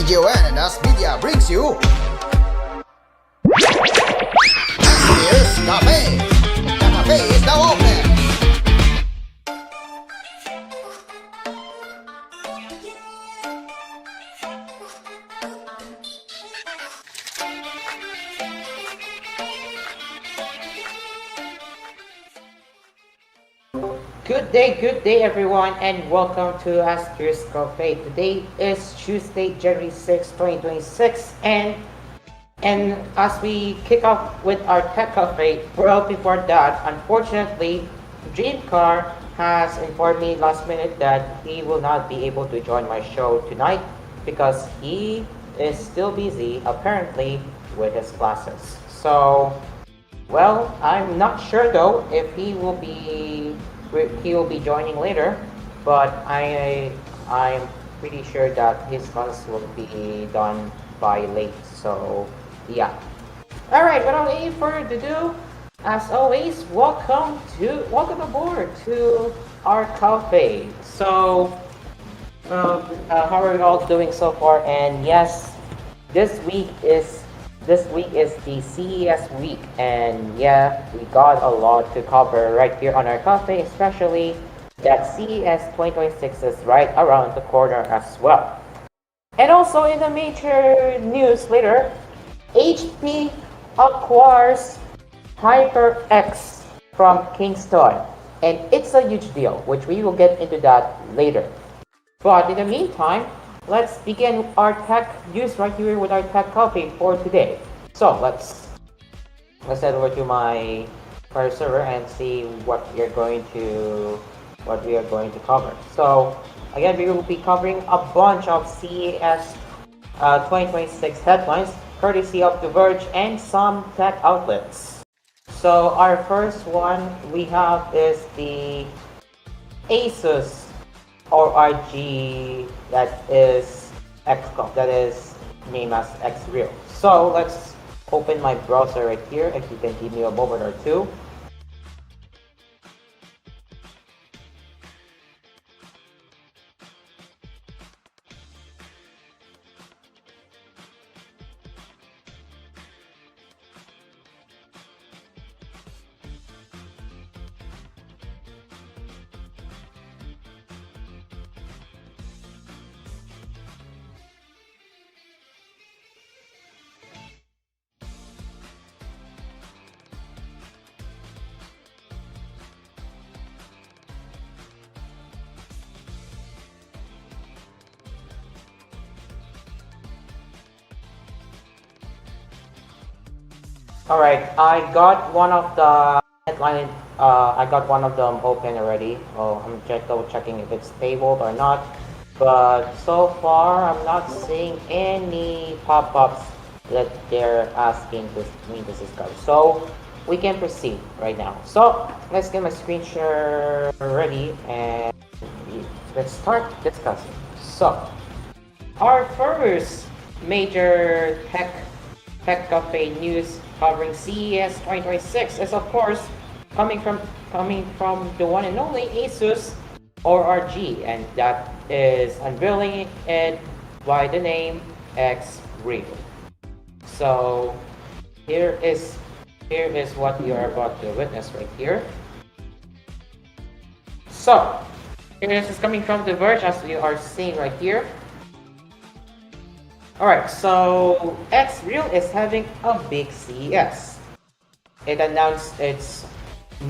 TGON and AspMedia brings you Asphere's Cafe. The cafe is now open. Good day everyone, and welcome to Asphere's Cafe. Today is Tuesday, January 6, 2026, and as we kick off with our tech cafe, well before that, unfortunately, Dream Car has informed me last minute that he will not be able to join my show tonight because he is still busy apparently with his classes. So, well, I'm not sure though if he will be joining later, but I'm pretty sure that his class will be done by late. So yeah. All right. Without any further ado, as always, welcome aboard to our cafe. So how are you all doing so far? And yes, this week is this week is the CES week, and yeah, we got a lot to cover right here on our cafe, especially that CES 2026 is right around the corner as well. And also in the major news later, HP acquires HyperX from Kingston, and it's a huge deal, which we will get into that later. But in the meantime, let's begin our tech news right here with our tech coffee for today. So let's head over to my fire server and see what we are going to cover. So again, we will be covering a bunch of CES 2026 headlines, courtesy of The Verge and some tech outlets. So our first one we have is the Asus ORG that is named as Xreal. So let's open my browser right here. If you can give me a moment or two. Alright, I got one of the headline. I got one of them open already. Oh, I'm just double checking if it's stable or not. But so far, I'm not seeing any pop-ups that they're asking me to subscribe. So we can proceed right now. So let's get my screen share ready and let's start discussing. So our first major tech cafe news covering CES 2026 is of course coming from the one and only Asus ORG, and that is unveiling it by the name Xreal. So here is what you are about to witness right here. So here this is coming from The Verge, as you are seeing right here. Alright, so Xreal is having a big CES. It announced its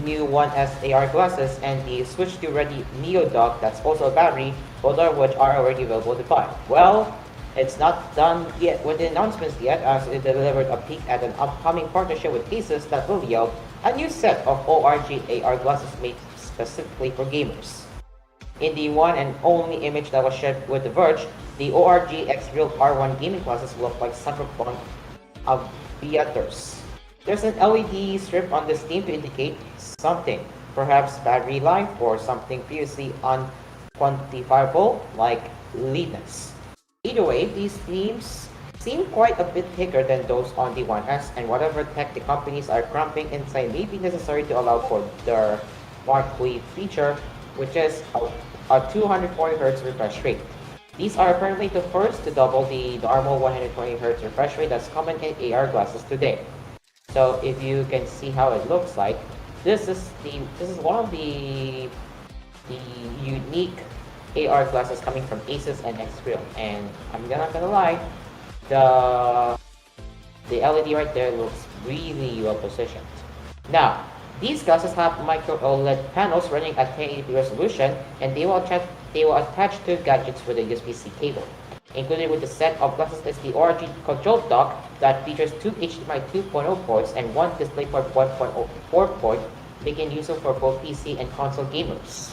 new 1S AR glasses and the Switch 2 ready Neo dock that's also a battery, both of which are already available to buy. Well, it's not done yet with the announcements yet, as it delivered a peek at an upcoming partnership with Asus that will yield a new set of ORG AR glasses made specifically for gamers. In the one and only image that was shared with The Verge, the ORG Xreal R1 gaming glasses look like cyberpunk aviators. There's an LED strip on the Steam to indicate something, perhaps battery life or something previously unquantifiable like leadness. Either way, these themes seem quite a bit thicker than those on the 1S, and whatever tech the companies are cramping inside may be necessary to allow for their Mark III feature, which is a 240Hz refresh rate. These are apparently the first to double the normal 120Hz refresh rate that's common in AR glasses today. So if you can see how it looks like, this is one of the unique AR glasses coming from Asus and Xreal. And I'm not gonna lie, the the LED right there looks really well positioned. Now, these glasses have micro OLED panels running at 1080p resolution, and they will attach to gadgets with a USB-C cable. Included with the set of glasses is the ORG control dock that features two HDMI 2.0 ports and one DisplayPort 1.04 port, making it useful for both PC and console gamers.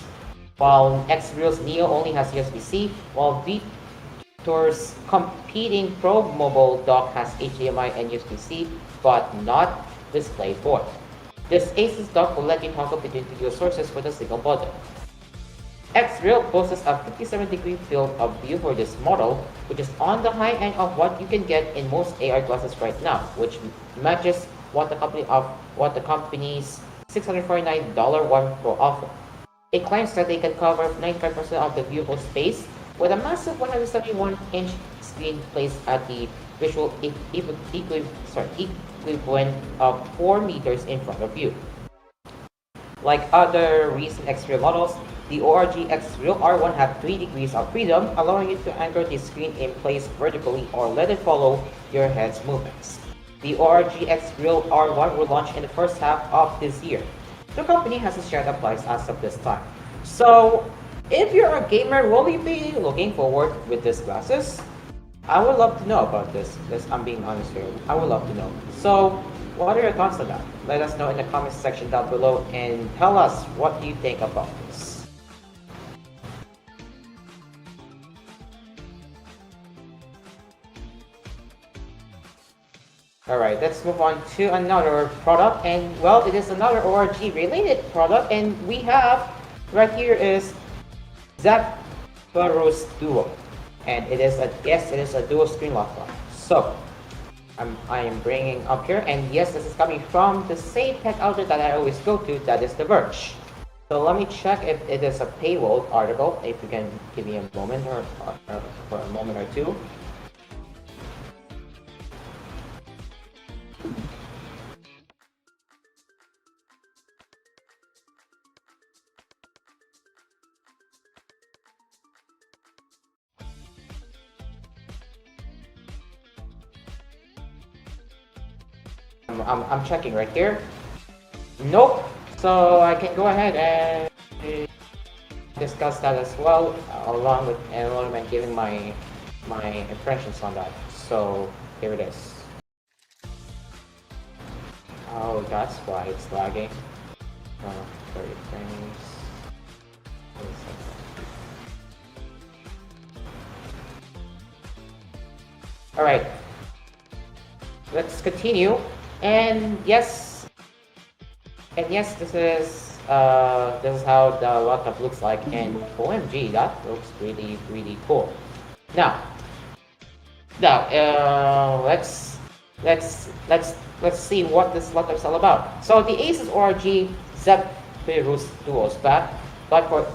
While Xreal's Neo only has USB-C, while Vitor's competing Pro Mobile dock has HDMI and USB-C, but not DisplayPort. This Asus dock will let you toggle between video sources with a single button. Xreal boasts a 57-degree field of view for this model, which is on the high end of what you can get in most AR glasses right now, which matches what the company's $649 one will offer. It claims that they can cover 95% of the viewable space with a massive 171-inch screen placed at the visual equivalent of 4 meters in front of you. Like other recent Xreal models, the ORG Xreal R1 have 3 degrees of freedom, allowing you to anchor the screen in place vertically or let it follow your head's movements. The ORG Xreal R1 will launch in the first half of this year. The company hasn't shared a price as of this time. So, if you're a gamer, will you be looking forward with these glasses? I would love to know about this. I'm being honest here. I would love to know. So, what are your thoughts on that? Let us know in the comments section down below and tell us what you think about this. Alright, let's move on to another product, and well, it is another ORG related product, and we have right here is Zephyrus Duo, and it is a dual screen laptop. So I am bringing up here, and yes, this is coming from the same tech outlet that I always go to, that is The Verge. So let me check if it is a paywall article, if you can give me a moment or for a moment or two. I'm checking right here. Nope. So I can go ahead and discuss that as well, along with giving my impressions on that. So here it is. Oh, that's why it's lagging. 30 frames. All right. Let's continue. And yes, this is how the laptop looks like, and OMG, that looks really cool. Now, let's see what this laptop is all about. So the Asus ROG Zephyrus Duo spec, but for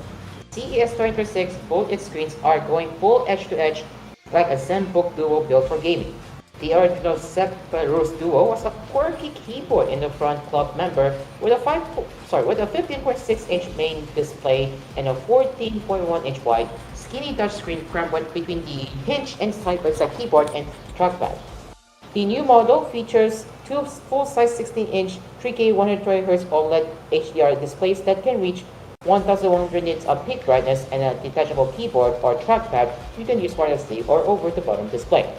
CES 2026, both its screens are going full edge-to-edge, like a ZenBook Duo built for gaming. The original Zephyrus Duo was a quirky keyboard in the front club member with a 15.6-inch main display and a 14.1-inch wide skinny touchscreen crammed between the hinge and side-by-side keyboard and trackpad. The new model features two full-size 16-inch 3K 120Hz OLED HDR displays that can reach 1100 nits of peak brightness, and a detachable keyboard or trackpad you can use wirelessly or over the bottom display.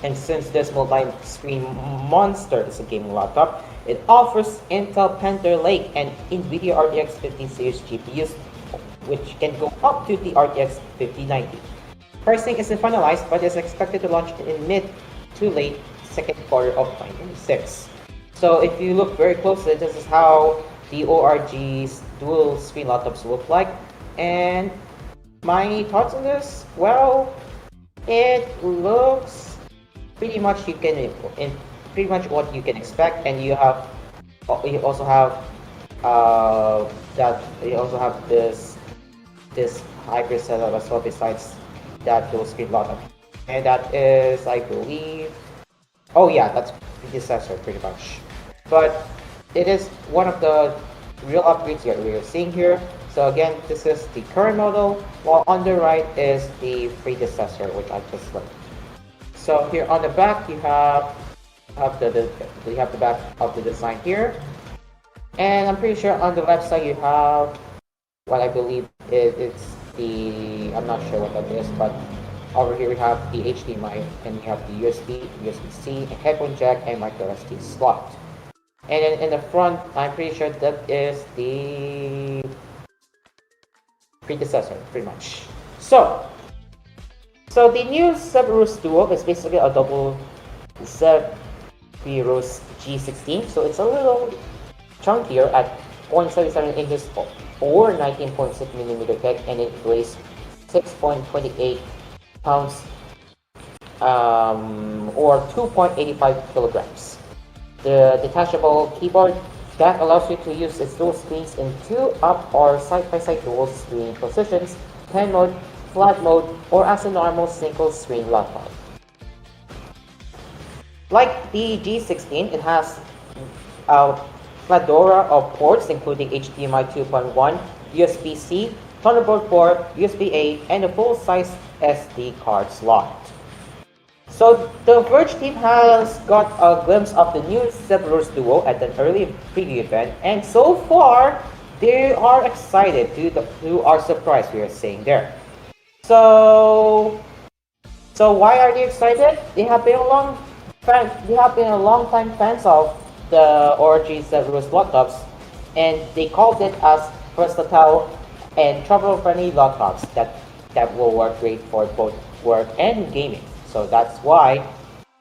And since this multi-screen monster is a gaming laptop, it offers Intel Panther Lake and NVIDIA RTX 50 series GPUs, which can go up to the RTX 5090. Pricing isn't finalized, but is expected to launch in mid to late second quarter of 2026. So if you look very closely, this is how the ORG's dual screen laptops look like. And my thoughts on this? Well, it looks pretty much pretty much what you can expect, and you also have this hybrid setup as well, besides that dual screen laptop, and that is, I believe, oh yeah, that's predecessor pretty much. But it is one of the real upgrades that we are seeing here. So again, this is the current model, while on the right is the predecessor, which I just learned. So here on the back, you have the back of the design here, and I'm pretty sure on the left side you have what I believe it's the, I'm not sure what that is, but over here we have the HDMI, and we have the USB, USB-C, a headphone jack, and micro SD slot. And then in the front, I'm pretty sure that is the predecessor, pretty much. So the new Zephyrus Duo is basically a double Zephyrus G16. So it's a little chunkier at 0.77 inches or 19.6 millimeter thick, and it weighs 6.28 pounds or 2.85 kilograms. The detachable keyboard that allows you to use its dual screens in 2 up or side-by-side dual screen positions, pen mode, flat mode, or as a normal single screen laptop. Like the G16, it has a plethora of ports including HDMI 2.1, USB-C, Thunderbolt 4, USB-A, and a full-size SD card slot. So the Verge team has got a glimpse of the new Zephyrus Duo at an early preview event, and so far they are excited to our surprise, we are saying there. So why are they excited? They have been a long time fans of the ORG Zephyrus laptops, and they called it as versatile and travel-friendly laptops that will work great for both work and gaming. So that's why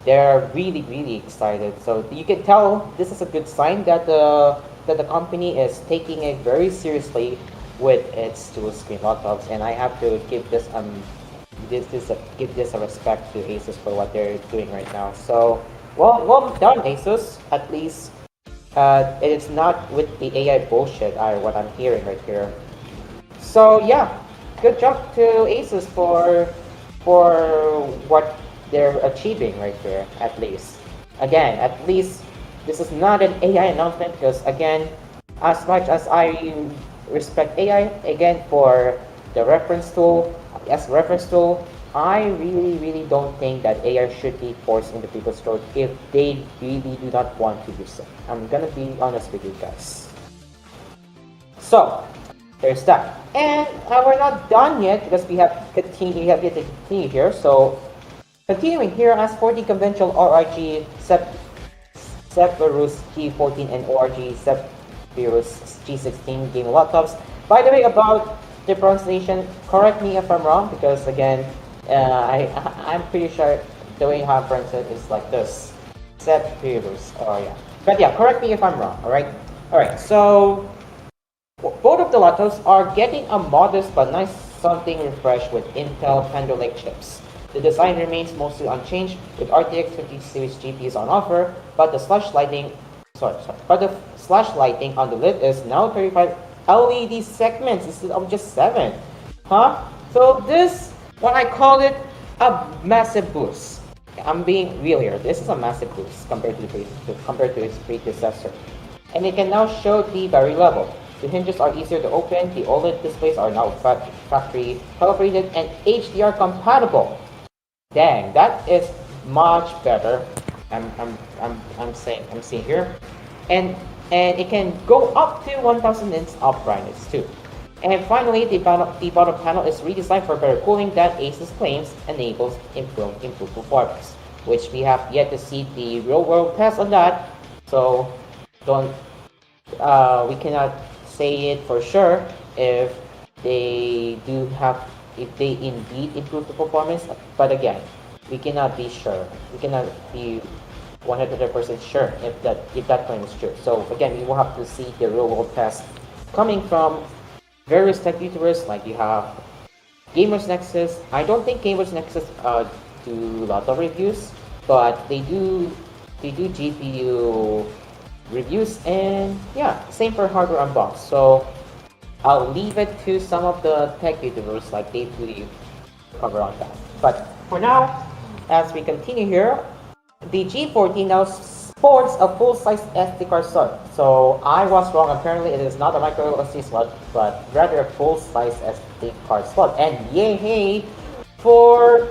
they're really excited. So you can tell this is a good sign that the company is taking it very seriously with its dual screen laptops, and I have to give this give this a respect to Asus for what they're doing right now. So well done, Asus. At least it is not with the AI bullshit, what I'm hearing right here. So yeah, good job to Asus for what they're achieving right here. At least this is not an AI announcement, because again, as much as I respect AI, again, for the reference tool, I really don't think that AI should be forced into people's throat if they really do not want to use it. I'm gonna be honest with you guys. So there's that, and we're not done yet, because we have yet to continue here. So continuing here, as for the conventional ORG Zephyrus G14 and ORG Zephyrus G16 gaming laptops. By the way, about the pronunciation, correct me if I'm wrong, because again, I'm pretty sure the way how I pronounce it is like this, Zephyrus. Oh yeah, but yeah, correct me if I'm wrong. All right. So both of the laptops are getting a modest but nice something refreshed with Intel Panther Lake chips. The design remains mostly unchanged with RTX 50 series GPUs on offer, but the slash lighting on the lid is now 35 LED segments instead of just 7. So this, what I call it, a massive boost. I'm being real here. This is a massive boost compared to its predecessor, and it can now show the battery level. The hinges are easier to open. The OLED displays are now factory calibrated and HDR compatible. Dang, that is much better. I'm seeing here, and it can go up to 1000 nits of brightness too. And finally, the bottom panel is redesigned for better cooling that Asus claims enables improved performance, which we have yet to see the real world test on that. So we cannot say it for sure if they indeed improve the performance, but again, we cannot be sure. We cannot be 100% sure if that claim is true. So again, we will have to see the real world test coming from various tech YouTubers, like you have Gamers Nexus. I don't think Gamers Nexus do a lot of reviews, but they do GPU reviews, and yeah, same for Hardware Unbox. So I'll leave it to some of the tech YouTubers like Dave Lee cover on that. But for now, as we continue here, the G14 now sports a full-size SD card slot. So I was wrong. Apparently, it is not a micro SD slot, but rather a full-size SD card slot. And yay, hey, for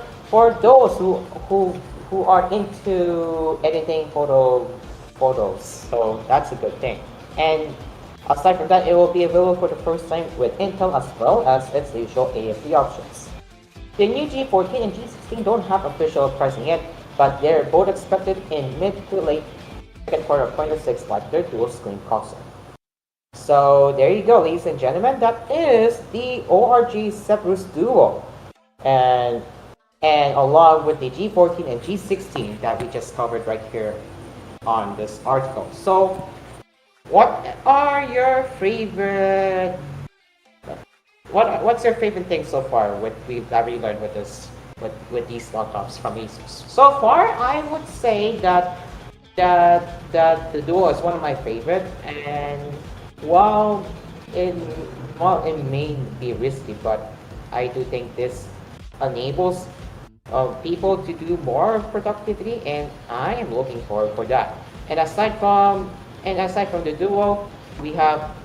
those who are into editing photos. So that's a good thing. And aside from that, it will be available for the first time with Intel as well as its usual AMD options. The new G14 and G16 don't have official pricing yet, but they're both expected in mid to late second quarter of 26 like their dual screen console. So there you go, ladies and gentlemen, that is the ORG Zephyrus Duo. And along with the G14 and G16 that we just covered right here on this article. So what are your favorite what's your favorite thing so far with that we learned with this with these laptops from Asus? So far, I would say that the Duo is one of my favorite, and while it may be risky, but I do think this enables people to do more productivity, and I am looking forward for that. And aside from the Duo, we have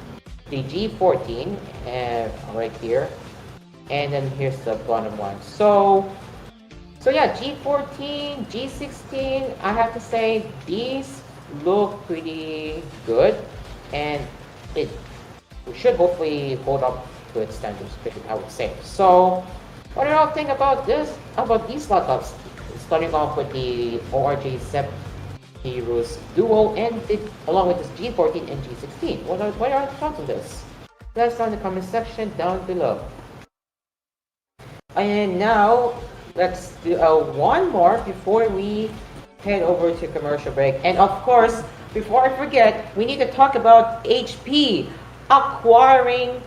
the G14 right here, and then here's the bottom one. So yeah, G14, G16, I have to say these look pretty good, and it should hopefully hold up to its standards, I would say. So what do y'all think about these laptops? Starting off with the ORG Zephyrus Duo and along with this G14 and G16. What are your thoughts on this? Let us know in the comment section down below. And now let's do one more before we head over to commercial break. And of course, before I forget, we need to talk about HP acquiring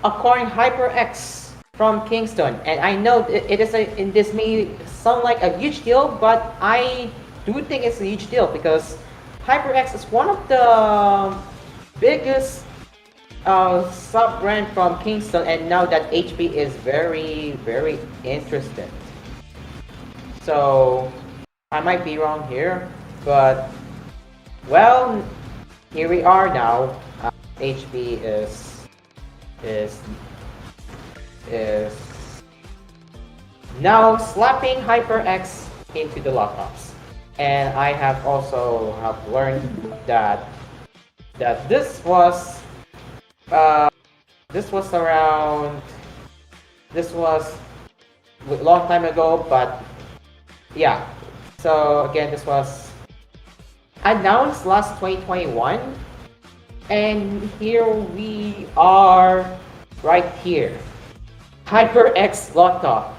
HyperX from Kingston. And I know this may sound like a huge deal, but I do think it's a huge deal because HyperX is one of the biggest sub-brand from Kingston, and now that HP is very, very interested. So I might be wrong here, but well, here we are now. HP is now slapping HyperX into the laptops, and I have also learned that this was a long time ago, but yeah. So again, this was announced last 2021, and here we are right here. HyperX laptop.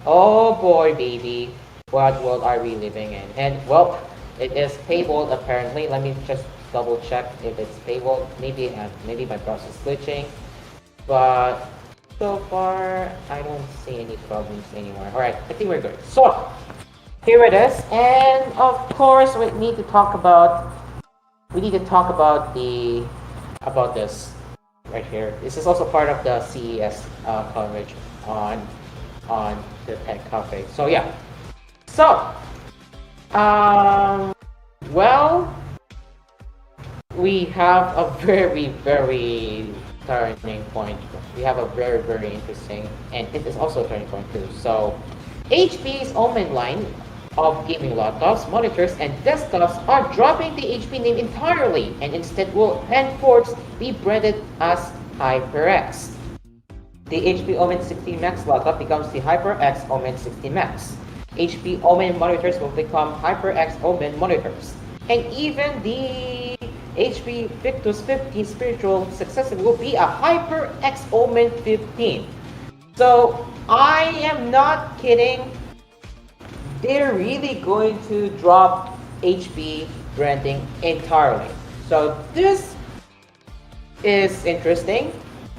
Oh boy, baby. What world are we living in? And well, it is paywall apparently. Let me just double check if it's paywall. Maybe my browser is glitching, but so far I don't see any problems anymore. All right, I think we're good. So here it is, and of course we need to talk about this right here. This is also part of the CES coverage on the Tech Cafe. So yeah, well, we have a very, very turning point. We have a very, very interesting, and it is also a turning point too. So HP's Omen line of gaming laptops, monitors, and desktops are dropping the HP name entirely, and instead will henceforth be branded as HyperX. The HP Omen 60 Max laptop becomes the HyperX Omen 60 Max. HP Omen monitors will become HyperX Omen monitors, and even the HP Victus 15 spiritual successor will be a HyperX Omen 15. So I am not kidding. They're really going to drop HP branding entirely. So this is interesting,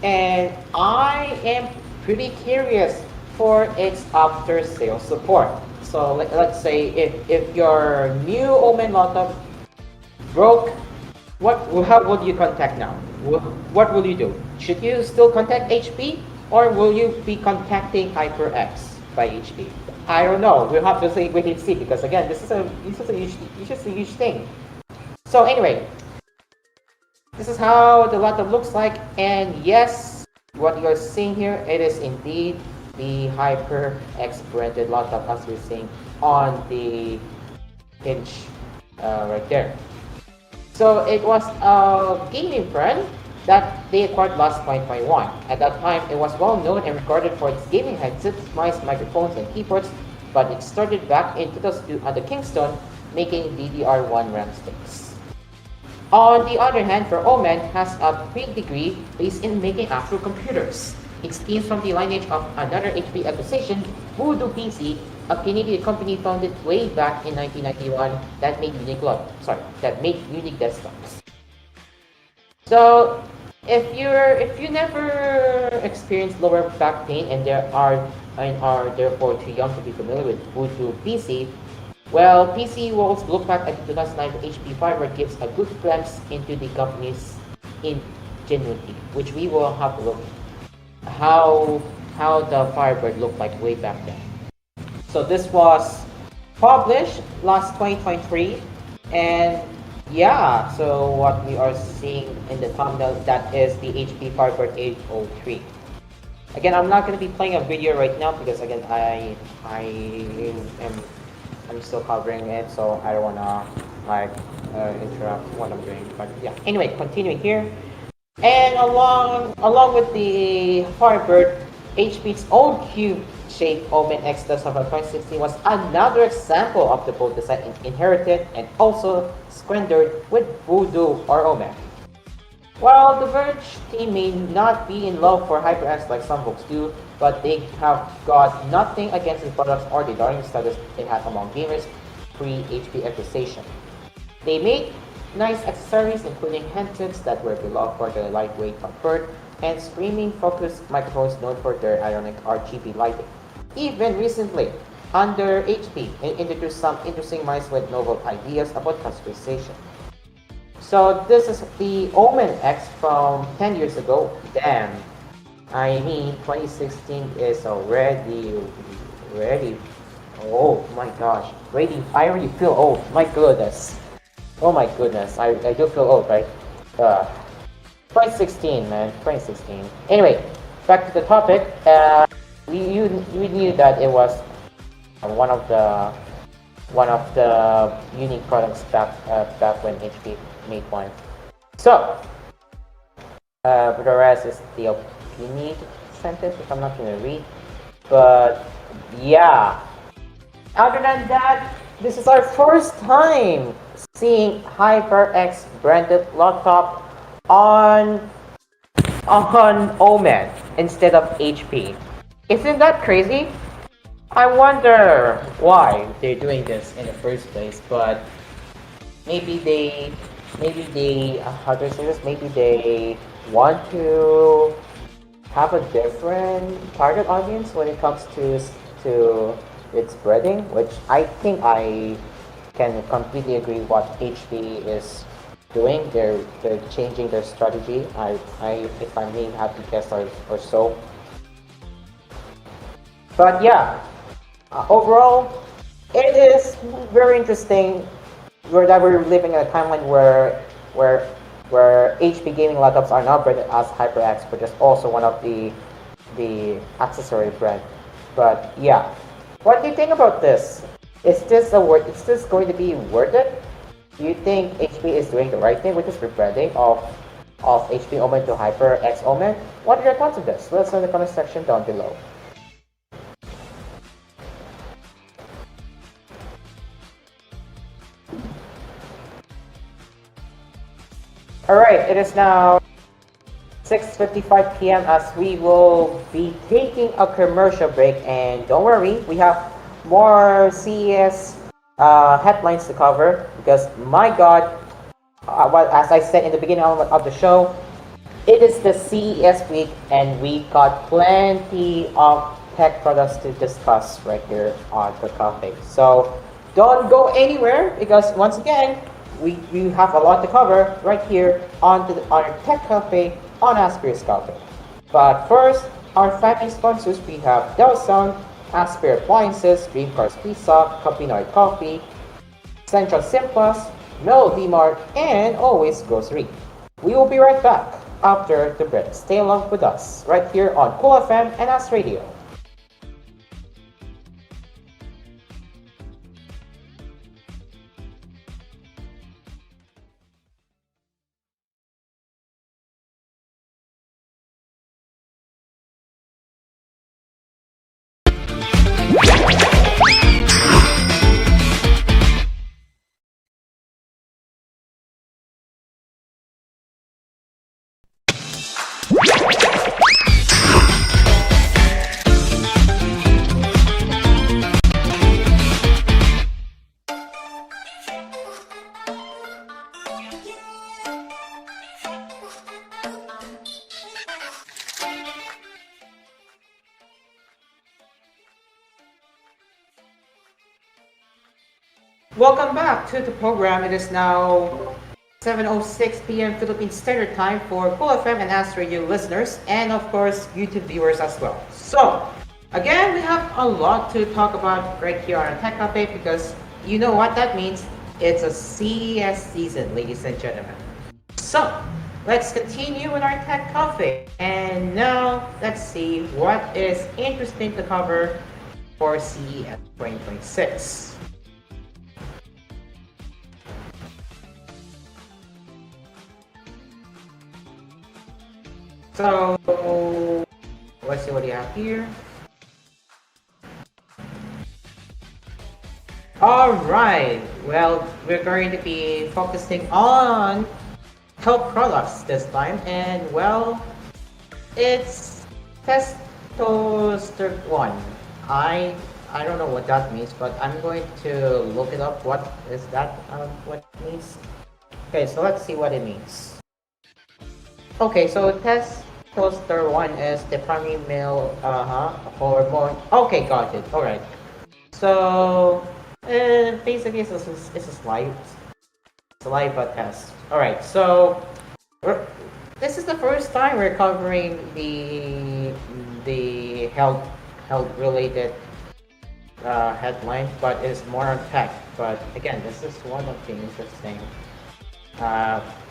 and I am pretty curious for its after sales support. So let's say if your new Omen laptop broke, how would you contact now? What will you do? Should you still contact HP, Or will you be contacting HyperX by HP? I don't know. We'll have to see, wait and see, because again, this is a huge thing. So anyway, this is how the laptop looks like, and yes, what you're seeing here, it is indeed the HyperX branded laptop as we're seeing on the hinge right there. So it was a gaming brand that they acquired last 2021. At that time, it was well known and regarded for its gaming headsets, mice, microphones, and keyboards, but it started back in 2002 under Kingston, making DDR1 RAM sticks. On the other hand, for Omen has a pre-degree based in making actual computers. It stems from the lineage of another HP acquisition, Voodoo PC, a Canadian company founded way back in 1991 that made unique desktops. So, if you never experienced lower back pain and are therefore too young to be familiar with Voodoo PC, well, PC World's look back at 2009 HP Firebird gives a good glimpse into the company's ingenuity, which we will have to look at how the Firebird looked like way back then. So this was published last 2023, and yeah, so what we are seeing in the thumbnail, that is the HP Firebird 803. Again, I'm not going to be playing a video right now because again, I'm still covering it, so I don't wanna interrupt what I'm doing. But yeah, anyway, continuing here, and along with the Firebird, HP's own cube-shaped Omen X desktop of 2016 was another example of the bold design inherited and also squandered with Voodoo or Omen. While the Verge team may not be in love for HyperX like some folks do, but they have got nothing against the products or the darling status it had among gamers pre-HP acquisition. They made nice accessories including handsets that were beloved for their lightweight comfort and screaming-focused microphones known for their ironic RGB lighting. Even recently, under HP, it introduced some interesting mice with novel ideas about customization. So this is the Omen X from 10 years ago. Damn. I mean, 2016 is already, oh my gosh. I already feel old. My goodness. Oh my goodness. I do feel old, right? 2016, man. 2016. Anyway, back to the topic. We knew that it was one of the unique products back when HP made one. So, the rest is the opinion sentence, which I'm not going to read. But yeah, other than that, this is our first time seeing HyperX branded laptop on Omen instead of HP. Isn't that crazy? I wonder why they're doing this in the first place, but maybe they how do I say this? Maybe they want to have a different target audience when it comes to its spreading, which I think I can completely agree what HP is doing. They're changing their strategy. If I may have to guess or so. But yeah, overall, it is very interesting that we're living in a timeline where HP gaming laptops are now branded as HyperX, which is also one of the accessory brand. But yeah, what do you think about this? Is this going to be worth it? Do you think HP is doing the right thing with this rebranding of HP Omen to HyperX Omen? What are your thoughts on this? Let us know in the comment section down below. Alright, it is now 6:55 p.m. as we will be taking a commercial break, and don't worry, we have more CES headlines to cover because my god, as I said in the beginning of the show, it is the CES week and we got plenty of tech products to discuss right here on the cafe. So don't go anywhere because once again, we have a lot to cover right here on our Tech Cafe on Asphere's Cafe. But first, Our family sponsors, we have Delson, Asphere Appliances, Dream Cars Pizza, Capinoy Coffee, Central Simplus, Melody Mart, and Always Grocery. We will be right back after the break. Stay along with us right here on Cool FM and As Radio. Welcome back to the program. It is now 7:06 p.m. Philippine Standard Time for Cool FM and As Radio listeners, and of course YouTube viewers as well. So, again, we have a lot to talk about right here on Tech Cafe because you know what that means. It's a CES season, ladies and gentlemen. So, let's continue with our Tech Cafe. And now, let's see what is interesting to cover for CES 2026. So, let's see what you have here. Alright, well, we're going to be focusing on health products this time, and well, it's testosterone. I don't know what that means, but I'm going to look it up. What is that? What it means? Okay, so let's see what it means. Okay, so testosterone is the primary male hormone. Okay, got it. All right. So basically, it's a saliva test. All right. So this is the first time we're covering the health related headline, but it's more on tech. But again, this is one of the interesting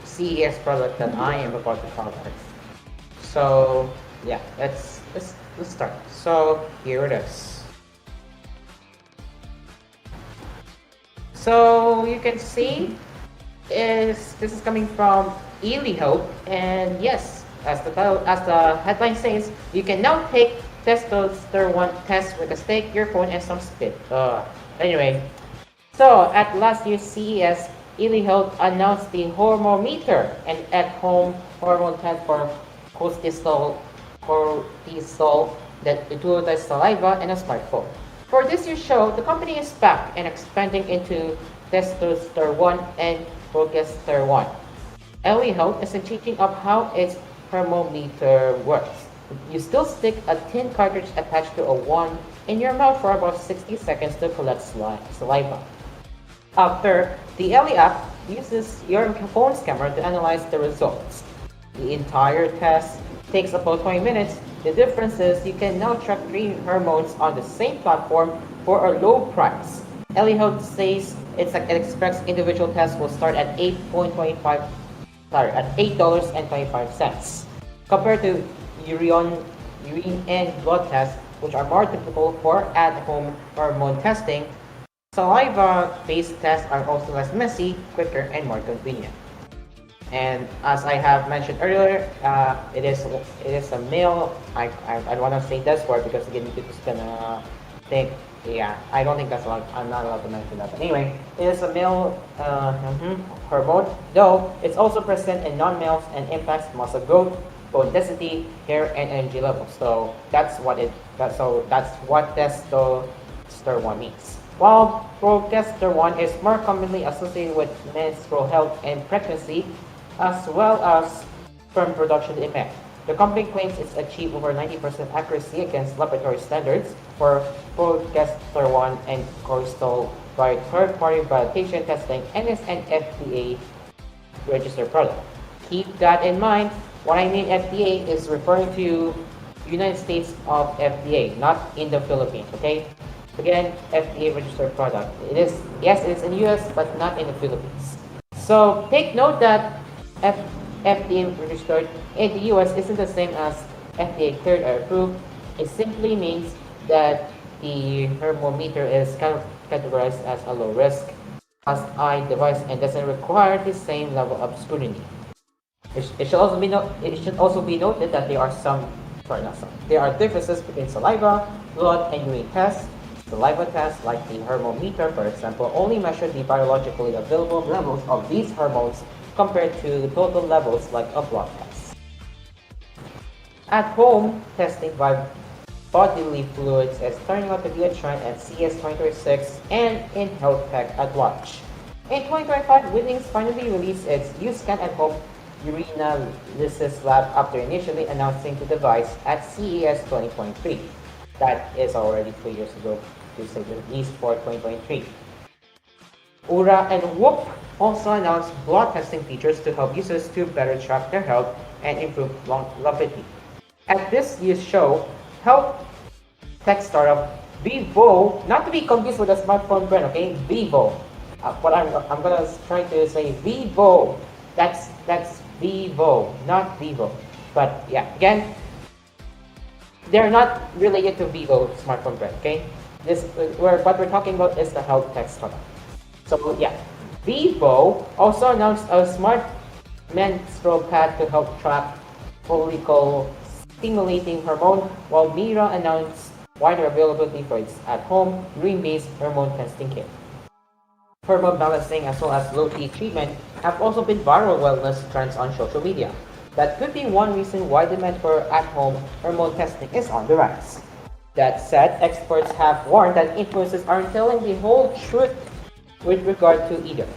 CES product that I am about to cover. So yeah, let's start. So here it is. So you can see this is coming from Ely Hope, and yes, as the headline says, you can now take testosterone test with a stick, your phone, and some spit. Anyway, so at last year's CES, Ely Health announced the Hormometer, an at-home hormone test for cortisol that utilizes saliva and a smartphone. For this year's show, the company is back and expanding into testosterone and progesterone. Ely Health is changing up how its Hormometer works. You still stick a thin cartridge attached to a wand in your mouth for about 60 seconds to collect saliva. After, the Ely app uses your phone's camera to analyze the results. The entire test takes about 20 minutes. The difference is you can now track 3 hormones on the same platform for a low price. Ely Health says it expects individual tests will start at $8.25 compared to urine and blood tests, which are more typical for at-home hormone testing. Saliva-based tests are also less messy, quicker, and more convenient. And as I have mentioned earlier, it is a male. I don't want to say this word because again, people gonna think. Yeah, I don't think that's allowed. I'm not allowed to mention that. But anyway, it is a male hormone, though it's also present in non-males and impacts muscle growth, bone density, hair, and energy levels. So that's what testosterone means. While progesterone is more commonly associated with menstrual health and pregnancy, as well as sperm production in men. The company claims it's achieved over 90% accuracy against laboratory standards for progesterone and cortisol by third-party validation testing and is an FDA registered product. Keep that in mind. What I mean FDA is referring to United States of FDA, not in the Philippines, okay? Again, FDA registered product. It is, yes, it's in the US, but not in the Philippines. So take note that FDA registered in the US isn't the same as FDA cleared or approved. It simply means that the thermometer is categorized as a low risk as eye device and doesn't require the same level of scrutiny. It should also be noted that there are differences between saliva, blood, and urine tests. Saliva tests, like the thermometer, for example, only measure the biologically available levels of these hormones compared to the total levels like a blood test. At home, testing by bodily fluids is turning out to be a trend at CES 2026 and in health tech at large. In 2025, Withings finally released its UScan at home urinalysis lab after initially announcing the device at CES 2023. That is already 2 years ago, to say the least, for 2023. Ura and Whoop also announced blood testing features to help users to better track their health and improve longevity. At this year's show, health tech startup Vivo, not to be confused with a smartphone brand, okay? Vivo. What I'm gonna try to say Vivo. That's Vivo, not Vivo. But yeah, again, they're not related to Vivo smartphone brand, okay? What we're talking about is the health tech startup. So yeah, Vivo also announced a smart menstrual pad to help track follicle stimulating hormone, while Mira announced wider availability for its at-home urine-based hormone testing kit. Hormone balancing as well as low-T treatment have also been viral wellness trends on social media. That could be one reason why demand for at-home hormone testing is on the rise. That said, experts have warned that influencers aren't telling the whole truth with regard to either.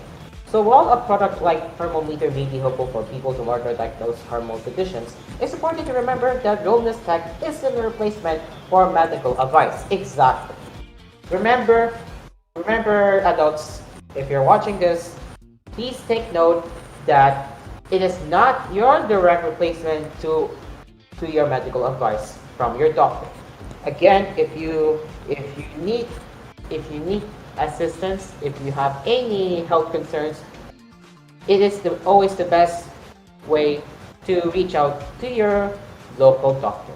So while a product like Thermometer may be helpful for people to monitor diagnosed hormone conditions, it's important to remember that wellness tech isn't a replacement for medical advice. Exactly. Remember adults, if you're watching this, please take note that it is not your direct replacement to your medical advice from your doctor. Again, if you need assistance, if you have any health concerns, it is always the best way to reach out to your local doctor.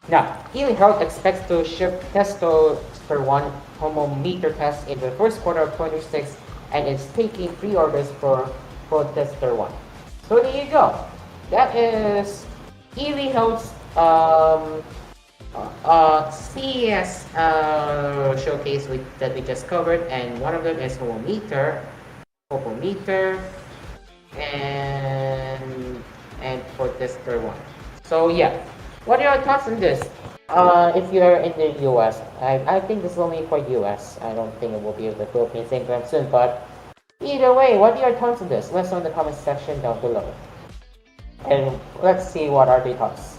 Now, Healing Health expects to ship testosterone hormometer tests in the first quarter of 2026 and is taking pre-orders for testosterone. So there you go. That is Healing Health's CES showcase that we just covered, and one of them is hormometer, and for testosterone. So yeah, what are your thoughts on this? If you're in the US, I think this is only for US. I don't think it will be in the Philippines anytime soon, but either way, what are your thoughts on this? Let's know in the comment section down below. And let's see what are the thoughts.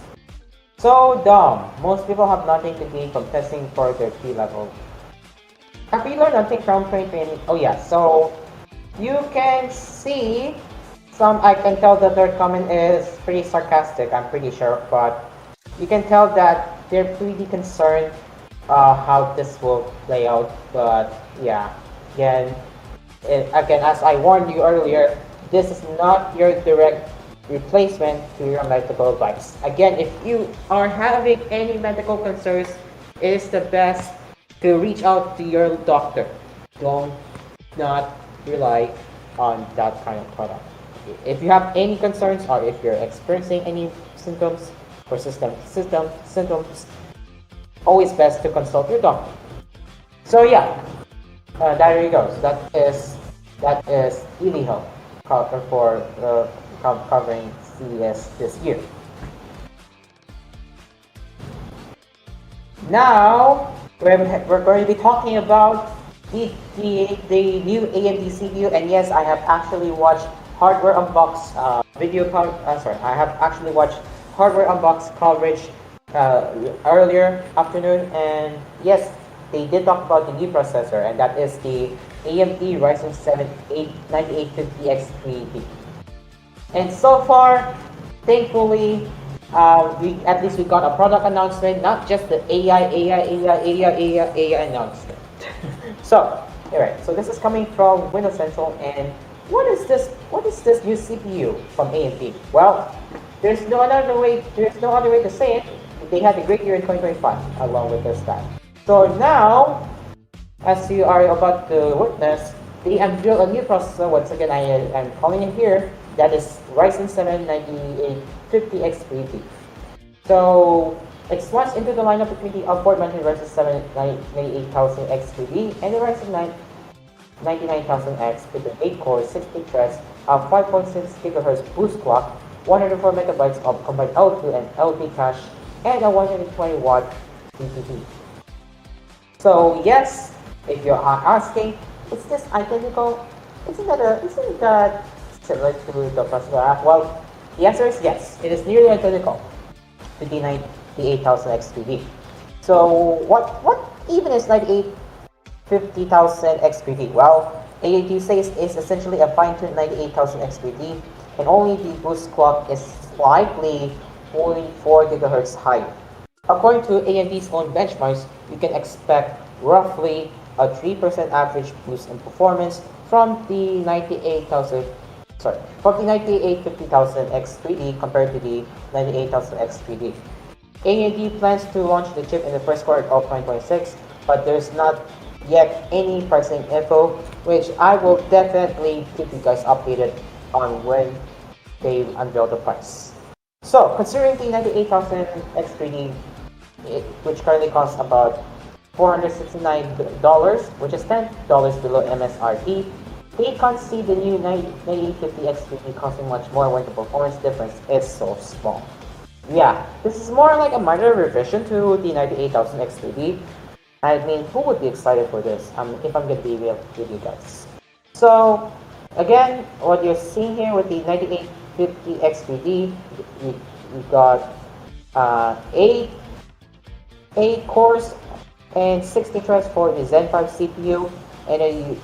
So dumb. Most people have nothing to gain from testing for their T level. Have you learned nothing from 2020? Oh yeah, so you can see I can tell that their comment is pretty sarcastic, I'm pretty sure, but you can tell that they're pretty concerned how this will play out. But yeah, again, as I warned you earlier, this is not your direct replacement to your medical advice. Again, if you are having any medical concerns, it is the best to reach out to your doctor. Don't not rely on that kind of product. If you have any concerns or if you're experiencing any symptoms or symptoms, always best to consult your doctor. So yeah, there you go. So that is Healing Health for covering CES this year. Now we're going to be talking about the new AMD CPU, and yes, I have actually watched hardware unbox I have actually watched hardware unbox coverage earlier afternoon, and yes, they did talk about the new processor, and that is the AMD Ryzen 7 9850X380. And so far, thankfully, We at least we got a product announcement, not just the AI announcement. So, alright. So this is coming from Windows Central, and what is this? What is this new CPU from AMD? Well, there's no other way. There's no other way to say it. They had a great year in 2025, along with this time. So now, as you are about to witness, they unveiled a new processor. Once again, I'm calling it here. That is Ryzen 7 9850X3D. So it slots into the lineup between the upward mounted Ryzen 7 988000X3D and the Ryzen 9 99000X with an 8 core, 60 threads, a 5.6 GHz boost clock, 104 megabytes of combined L2 and LP cache, and a 120 watt DPP. So yes, if you are asking, is this identical? Isn't that similar to the processor? Well, the answer is yes. It is nearly identical to the 988000X3D. So what even is 9850,000X3D? Well, AAT says is essentially a fine-tuned 98,000X3D, and only the boost clock is slightly 0.4 GHz higher. According to AMD's own benchmarks, you can expect roughly a 3% average boost in performance from the 9850,000X3D compared to the 98,000X3D. AMD plans to launch the chip in the first quarter of 2026, but there's not yet any pricing info, which I will definitely keep you guys updated on when they unveil the price. So, considering the 98,000 X3D, which currently costs about $469, which is $10 below MSRP, they can't see the new 9850 X3D costing much more when the performance difference is so small. Yeah, this is more like a minor revision to the 98,000 X3D. I mean, who would be excited for this? If I'm gonna be real with you guys. So, again, what you're seeing here with the 9850 X3D, we got 8 cores and 60 threads for the Zen 5 CPU, and then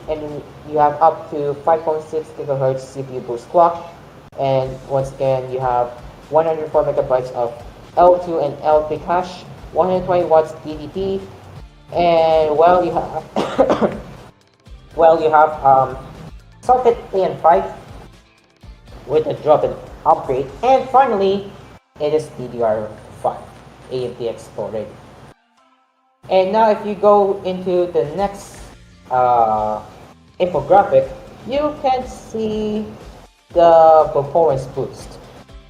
you have up to 5.6 GHz CPU boost clock, and once again you have 104 megabytes of L2 and LP cache, 120 watts DDP, and you have socket AN5 with a drop-in upgrade, and finally it is DDR5 AMD Expo ready. And now if you go into the next infographic, you can see the performance boost,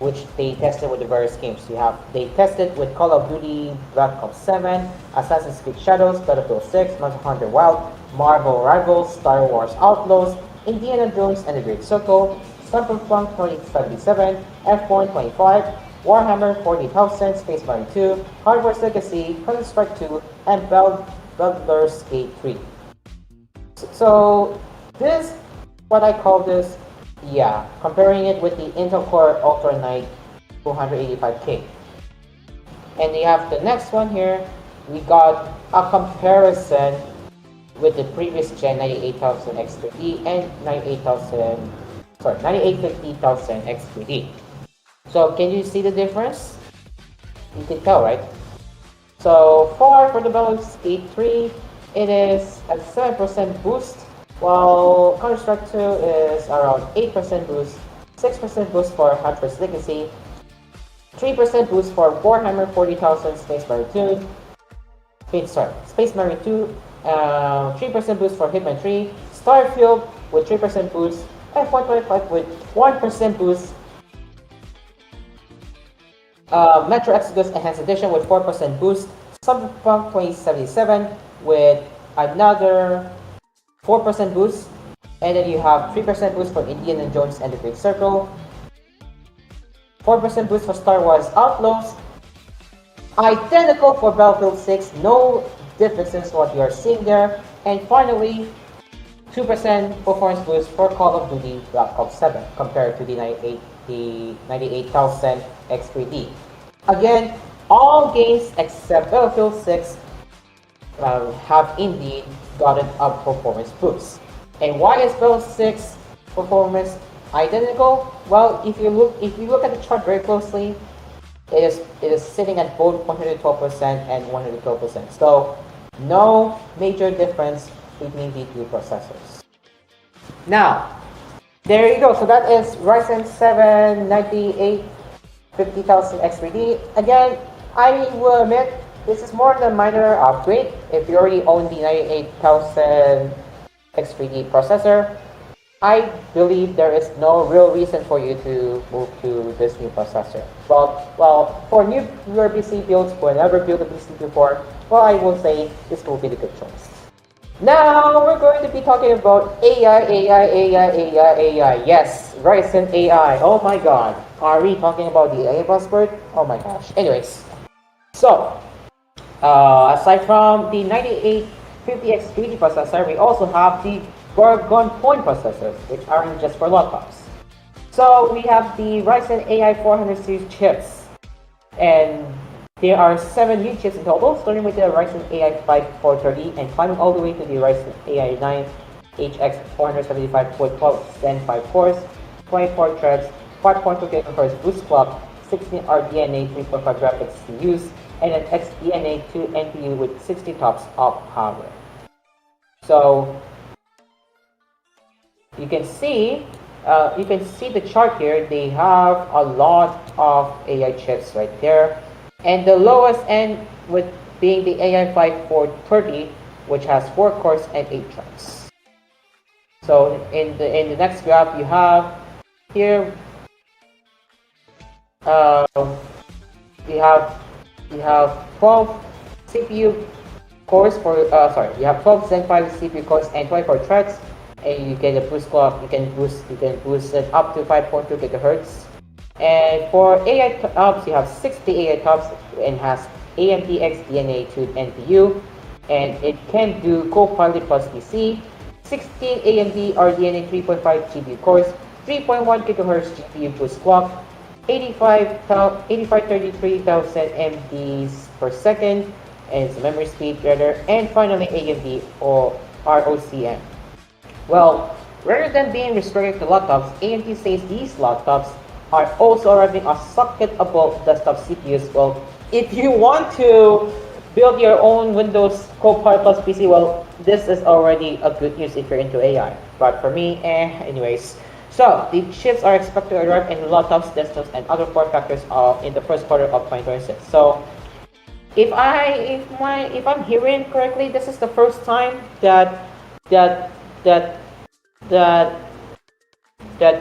which they tested with the various games. They tested with Call of Duty Black Ops 7, Assassin's Creed Shadows, Battlefield 6, Monster Hunter Wild, Marvel Rivals, Star Wars Outlaws, Indiana Jones and the Great Circle, Cyberpunk 2077, F1 25, Warhammer 40,000, Space Marine 2, Hogwarts Legacy, Counter-Strike 2, and Baldur's Gate 3. So this, what I call this, yeah, comparing it with the Intel Core Ultra Night 285K. And you have the next one here, we got a comparison with the previous gen 98,000 X3D and 9850,000 X3D. So can you see the difference? You can tell, right? So far for the Baldur's Gate 3, it is a 7% boost, while Counter-Strike 2 is around 8% boost, 6% boost for Hogwarts Legacy, 3% boost for Warhammer 40,000 Space Marine 2, Space Marine 2, 3% boost for Hitman 3, Starfield with 3% boost, F125 with 1% boost, Metro Exodus Enhanced Edition with 4% boost, Cyberpunk 2077 with another 4% boost, and then you have 3% boost for Indiana Jones and the Great Circle, 4% boost for Star Wars Outlaws, identical for Battlefield 6, no differences what you are seeing there, and finally 2% performance boost for Call of Duty Black Ops 7 compared to the 98,000 X3D. Again, all games except Battlefield 6 have indeed gotten a performance boost. And why is Battlefield 6 performance identical? Well, if you look at the chart very closely, it is sitting at both 112% and 112%. So no major difference between the two processors. Now, there you go. So that is Ryzen 7 9850,000 X3D. Again, I will admit this is more than a minor upgrade. If you already own the 98,000 X3D processor, I believe there is no real reason for you to move to this new processor. Well, for newer PC builds, who never built a PC before, well, I will say this will be the good choice. Now we're going to be talking about AI. Yes, Ryzen AI. Oh my god. Are we talking about the AI buzzword? Oh my gosh. Anyways, so aside from the 9850X 3D processor, we also have the Gorgon Point processors, which aren't just for laptops. So we have the Ryzen AI 400 series chips, and there are 7 new chips in total, starting with the Ryzen AI 5 430 and climbing all the way to the Ryzen AI 9 HX 475 with 12 Zen 5 cores, 24 threads, 5.2 GHz boost clock, 16 RDNA 3.5 graphics CPUs, and an XDNA 2 NPU with 60 TOPS of power. So you can see the chart here. They have a lot of AI chips right there, and the lowest end with being the AI 5 430, which has 4 cores and 8 threads. So in the next graph you have here, you have 12 CPU cores for you have 12 Zen 5 CPU cores and 24 threads, and you get a boost clock. You can boost it up to 5.2 gigahertz. And for AI TOPS, you have 60 AI TOPS and has AMD XDNA 2 NPU, and it can do Copilot plus PC, 16 AMD RDNA 3.5 GPU cores, 3.1 gigahertz GPU boost clock, 33,000 MBs per second, and it's a memory speed rather, and finally AMD or ROCm. Well, rather than being restricted to laptops, AMD says these laptops are also arriving a socket above desktop CPUs. Well, if you want to build your own Windows Copilot plus PC, well, this is already a good news if you're into AI. But for me, anyways. So the chips are expected to arrive in laptops, desktops, and other form factors in the first quarter of 2026. So if I'm hearing correctly, this is the first time that that that that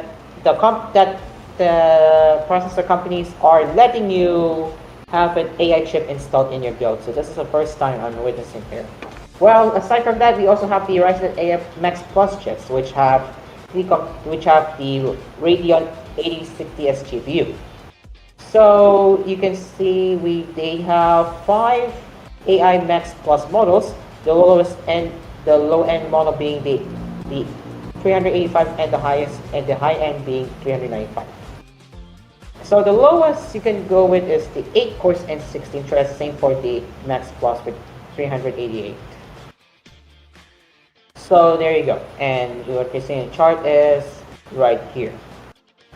that the processor companies are letting you have an AI chip installed in your build. So this is the first time I'm witnessing here. Well, aside from that, we also have the Ryzen AI Max Plus chips, which have the Radeon 8060S GPU. So you can see they have 5 AI Max Plus models. The low end model being the 385 and the high end being 395. So the lowest you can go with is the 8 cores and 16 threads, same for the Max Plus with 388. So there you go, and what you see in the chart is right here.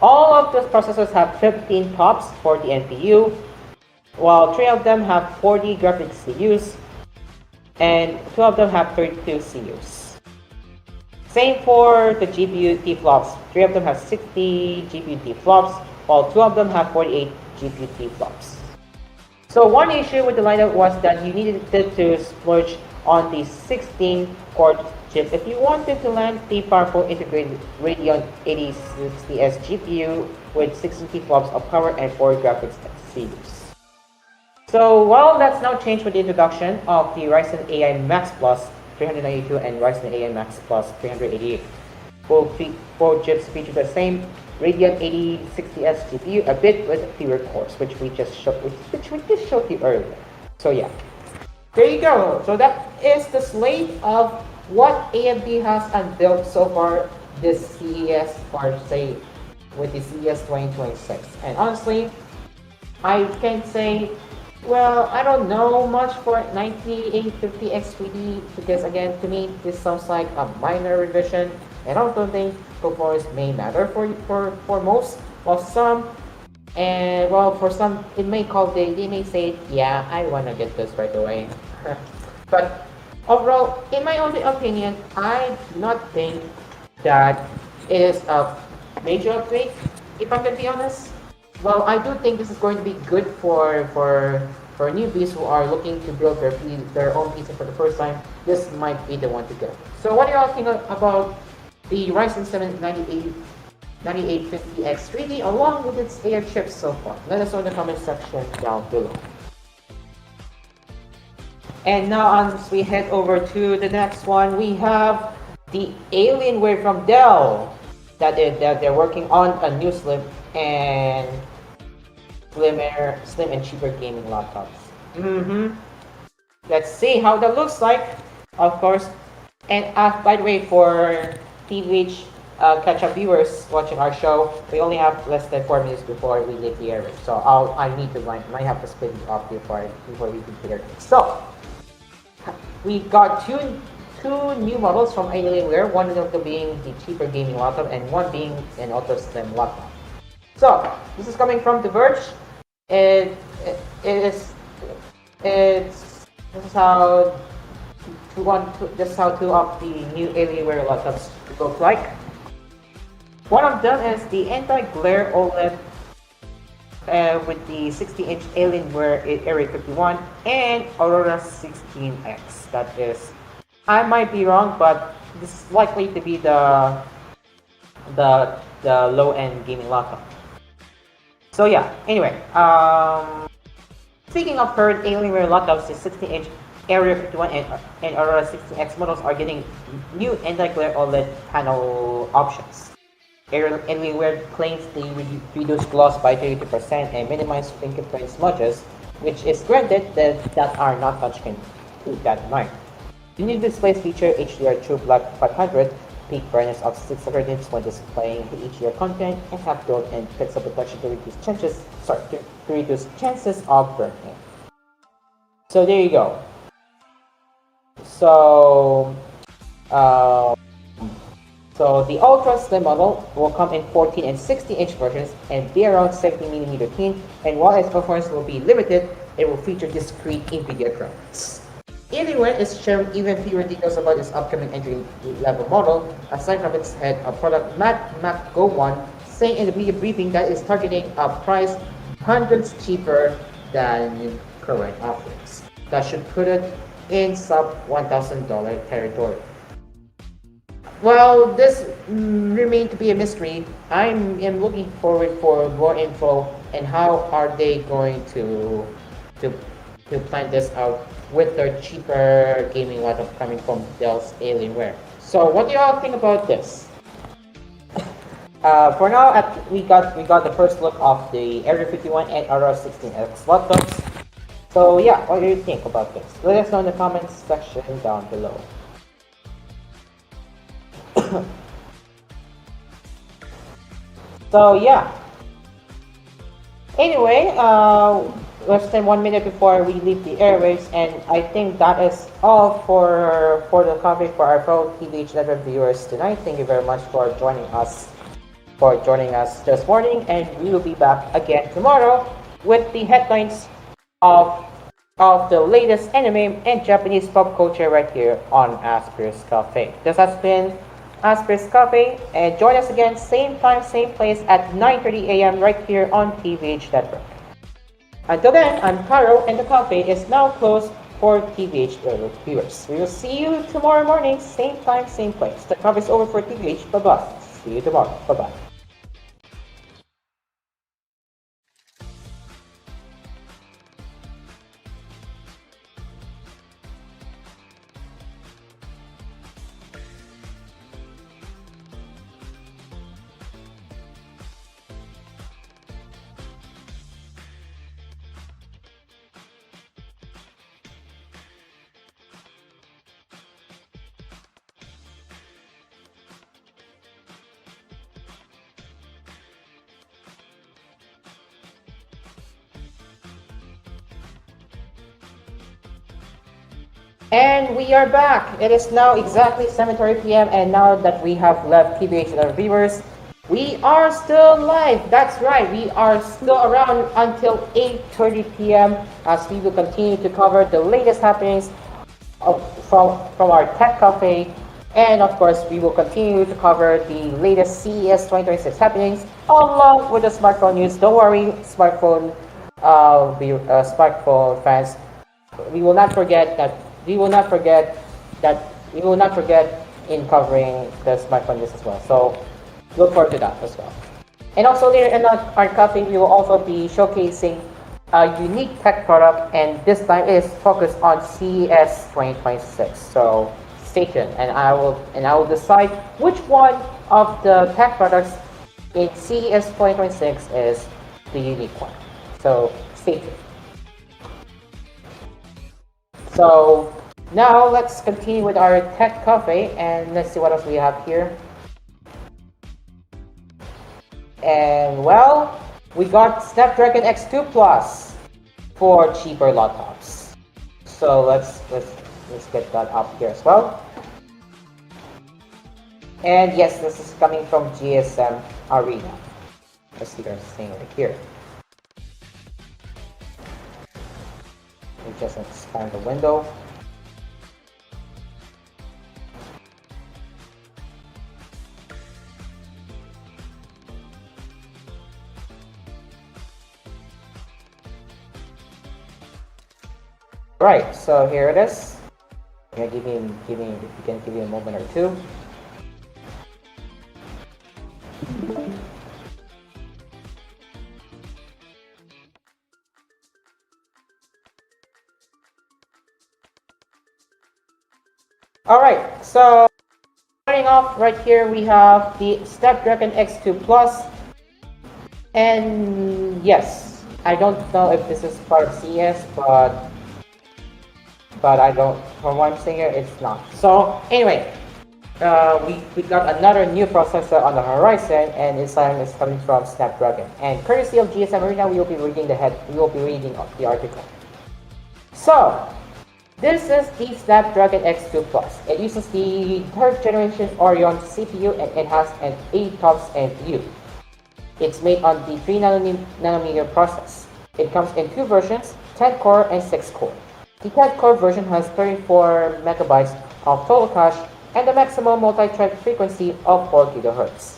All of those processors have 15 TOPS for the NPU, while 3 of them have 40 graphics CPUs, and 2 of them have 32 CPUs. Same for the GPU T-flops. 3 of them have 60 GPU T-flops, while 2 of them have 48 GPU T-flops. So one issue with the lineup was that you needed to splurge on the 16-core chip if you wanted to land the powerful integrated Radeon 8060S GPU with 16 T-flops of power and 4 graphics CPUs. So while that's now changed with the introduction of the Ryzen AI Max Plus 392 and Ryzen AI Max Plus 388. Both chips feature the same Radeon 8060S GPU, a bit with fewer cores, which we just showed you earlier. So yeah, there you go. So that is the slate of what AMD has unveiled so far this CES, or say with the CES 2026. And honestly, I can say, well, I don't know much for 9850X 3D because again, to me, this sounds like a minor revision, and I don't think performance may matter for most. While some And well, for some, it may call they may say, yeah, I wanna get this right away. But overall, in my own opinion, I do not think that it is a major upgrade. If I'm gonna be honest, well, I do think this is going to be good for newbies who are looking to build their own PC for the first time. This might be the one to go. So, what do y'all think about the Ryzen 7 9850X 3D along with its AI chips so far? Let us know in the comment section down below. And now as we head over to the next one, we have the Alienware from Dell that they're working on a new and slim and cheaper gaming laptops. Let's see how that looks like, of course. And by the way, for TVH catch-up viewers watching our show, we only have less than 4 minutes before we leave the area. So I need to might have to split it up before we consider it. So we got two new models from Alienware, one of them being the cheaper gaming laptop and one being an ultra slim laptop. So this is coming from The Verge. It is this is how this is how two of the new Alienware laptops look like. One of them is the anti-glare OLED with the 60-inch Alienware Area 51 and Aurora 16X. That is, I might be wrong, but this is likely to be the low-end gaming laptop. So yeah. Anyway, speaking of current Alienware laptops, the 60-inch Area 51 and Aurora 16X models are getting new anti-glare OLED panel options. Alienware claims they reduce gloss by 32% and minimize fingerprint smudges, which is granted that are not touchscreen. Keep that in mind. The new displays feature HDR True Black 500, peak brightness of 600 nits when displaying the HDR content, and have built-in pixel protection to reduce chances of burn-in. So there you go. So the Ultra Slim model will come in 14 and 60-inch versions and be around 70mm thin, and while its performance will be limited, it will feature discrete NVIDIA graphics. Alienware is sharing even fewer details about its upcoming entry-level model, aside from its head of product Matt McGowan saying in the media briefing that it's targeting a price hundreds cheaper than current offerings. That should put it in sub $1,000 territory. Well, this remains to be a mystery. I am looking forward for more info and how are they going to plan this out with their cheaper gaming laptop coming from Dell's Alienware. So, what do y'all think about this? For now, we got the first look of the Area 51 and Aurora 16X laptops. So yeah, what do you think about this? Let us know in the comments section down below. So yeah. Anyway, less than 1 minute before we leave the airwaves, and I think that is all for the topic for our fellow TVH Network viewers tonight. Thank you very much for joining us this morning, and we will be back again tomorrow with the headlines of the latest anime and Japanese pop culture right here on Asphere's Cafe. This has been Asphere's Cafe, and join us again same time, same place at 9:30 a.m. right here on TVH Network. Until then, I'm Caro, and the cafe is now closed for TVH viewers. We will see you tomorrow morning, same time, same place. The cafe is over for TVH. Bye-bye. See you tomorrow. Bye-bye. And we are back. It is now exactly 7:30 p.m. and now that we have left TVH and our viewers, We are still live. That's right. We are still around until 8:30 p.m. as we will continue to cover the latest happenings from our tech cafe. And of course, we will continue to cover the latest CES 2026 happenings along with the smartphone news. Don't worry, smartphone fans. We will not forget that. We will not forget that. We will not forget in covering the smartphone news as well. So look forward to that as well. And also later in our cafe, we will also be showcasing a unique tech product, and this time is focused on CES 2026. So stay tuned, and I will decide which one of the tech products in CES 2026 is the unique one. So stay tuned. So now let's continue with our tech cafe, and let's see what else we have here. And well, we got Snapdragon X2 Plus for cheaper laptops. So let's get that up here as well. And yes, this is coming from GSM Arena. Let's see what I'm saying right here. We just expand the window. Right, so here it is. I'm gonna give you a moment or two. Alright, so starting off right here, we have the Snapdragon X2 Plus. And yes, I don't know if this is part of CS, but I don't, from what I'm seeing here, it's not. So anyway, we got another new processor on the horizon, and this time is coming from Snapdragon. And courtesy of GSM Arena, we will be reading the article. So this is the Snapdragon X2 Plus. It uses the third generation Orion CPU, and it has an 8 TOPS NPU. It's made on the 3 nanometer process. It comes in two versions, 10 core and 6 core. The 10 core version has 34 megabytes of total cache and a maximum multi-thread frequency of 4 GHz.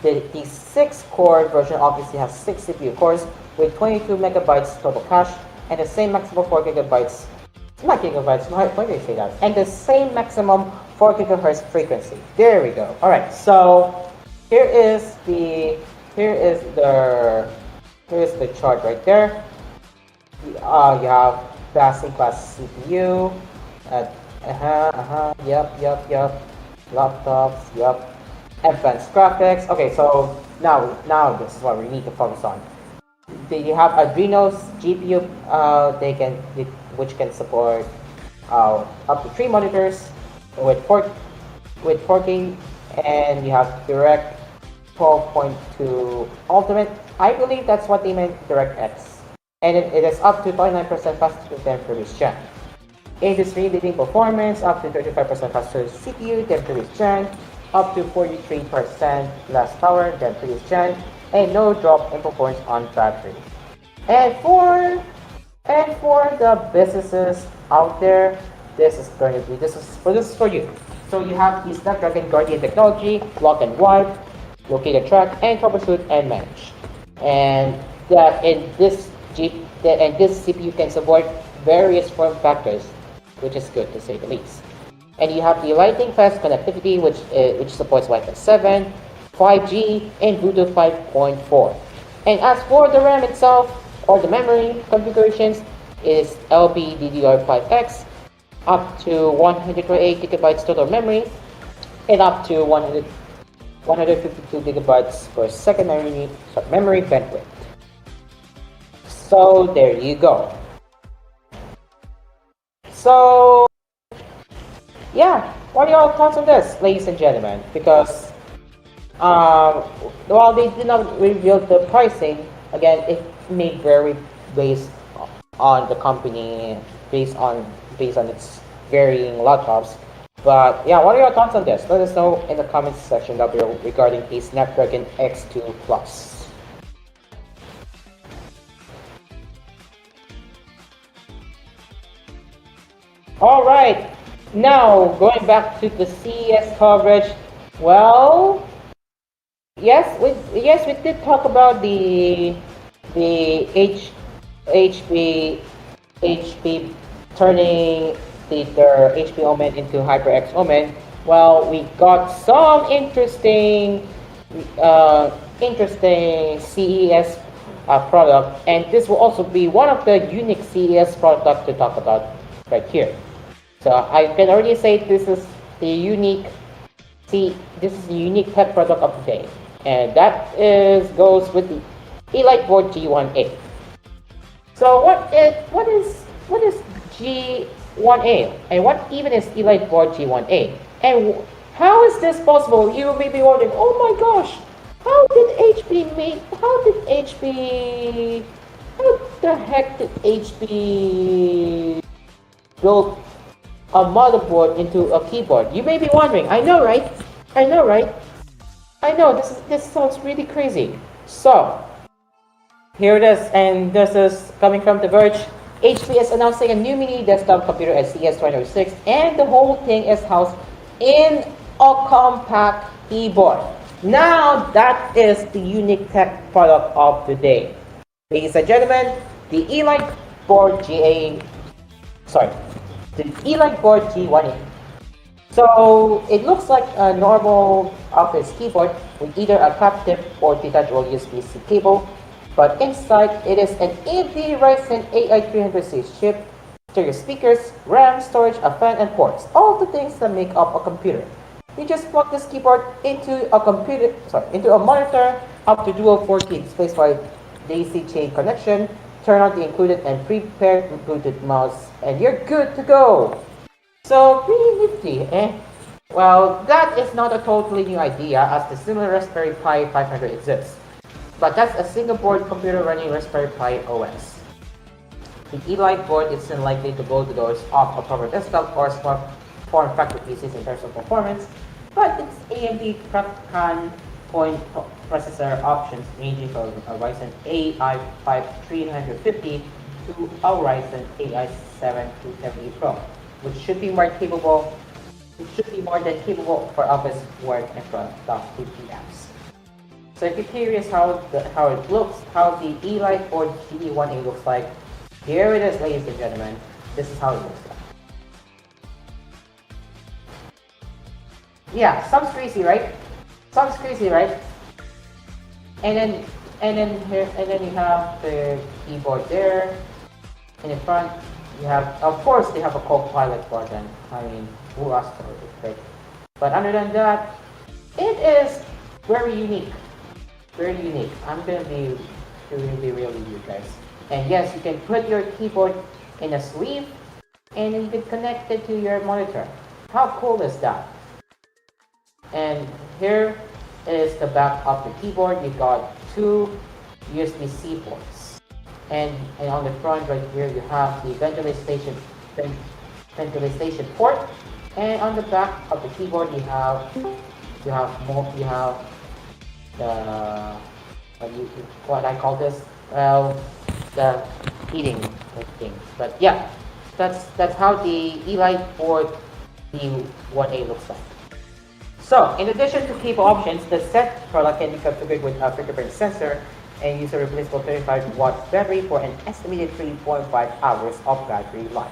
The 6 core version obviously has 6 CPU cores with 22 megabytes total cache and the same maximum 4 gigabytes, not gigabytes, why did I say that? And the same maximum 4 gigahertz frequency. There we go. Alright, so here's the chart right there. You have class CPU, yep, laptops, yep, advanced graphics. Okay, so now this is what we need to focus on. You have Adreno's GPU, which can support up to 3 monitors with 4K, and you have Direct 12.2 Ultimate. I believe that's what they meant, DirectX. And it is up to 29% faster than previous gen. Industry-leading performance, up to 35% faster CPU than previous gen, up to 43% less power than previous gen, and no drop in performance on battery. And for the businesses out there, this is for you. So you have the Snapdragon Guardian technology, lock and wipe, locate and track, and troubleshoot and manage. And this CPU can support various form factors, which is good to say the least. And you have the lightning fast connectivity, which supports Wi-Fi 7, 5G, and Bluetooth 5.4. And as for the RAM itself, or the memory configurations, is LPDDR5X, up to 128 gigabytes total memory, and up to 152 gigabytes per second memory bandwidth. So there you go. So yeah, what are your thoughts on this, ladies and gentlemen? Because while they did not reveal the pricing, again, it may vary based on the company, based on its varying laptops. But yeah, what are your thoughts on this? Let us know in the comments section down below regarding a Snapdragon X2 Plus. All right, now going back to the CES coverage. Well, yes we did talk about the HP HP turning their HP Omen into HyperX Omen. Well, we got some interesting CES product, and this will also be one of the unique CES product to talk about right here. So I can already say this is the unique tech product of the day, and that is goes with the Elite Board G1A. So what is G1A, and what even is Elite Board G1A, and how is this possible? You may be wondering, oh my gosh, how the heck did HP build a motherboard into a keyboard? You may be wondering. I know, right? I know, right? I know. This sounds really crazy. So here it is, and this is coming from The Verge. HP is announcing a new mini desktop computer at CES 2006, and the whole thing is housed in a compact keyboard. Now that is the unique tech product of the day. Ladies and gentlemen, the Elite Board GA, sorry, the Elite Board G1A. So it looks like a normal office keyboard with either a cap tip or detachable USB-C cable, but inside it is an AMD Ryzen AI 300 series chip, stereo speakers, RAM, storage, a fan, and ports. All the things that make up a computer. You just plug this keyboard into a monitor, up to dual 4K displays for daisy chain connection, turn on the included and prepared Bluetooth mouse, and you're good to go. So pretty nifty, eh? Well, that is not a totally new idea, as the similar Raspberry Pi 500 exists. But that's a single board computer running Raspberry Pi OS. The Elite board is unlikely to blow the doors off a proper desktop or smart form factor PCs in terms of performance, but its AMD Crafton point processor options ranging from a Ryzen AI 5 350 to a Ryzen AI 7 270 Pro, which should be more than capable for office work and productivity apps. So if you're curious how it looks, how the Elite Board G1A looks like, here it is, ladies and gentlemen. This is how it looks like. Yeah, sounds crazy, right? Sounds crazy, right? And then you have the keyboard there. In the front, you have, of course, they have a co-pilot button. I mean, who asked for it, right? But other than that, it is very unique. Very unique. I'm gonna be really you guys. And yes, you can put your keyboard in a sleeve, and then you can connect it to your monitor. How cool is that? And here is the back of the keyboard. You got two USB-C ports, and on the front right here you have the ventilation port, and on the back of the keyboard you have the what I call this, well, the heating thing. But yeah, that's how the Elite Board D1A looks like. So, in addition to cable options, the set product can be configured with a fingerprint sensor and use a replaceable 35-watt battery for an estimated 3.5 hours of battery life.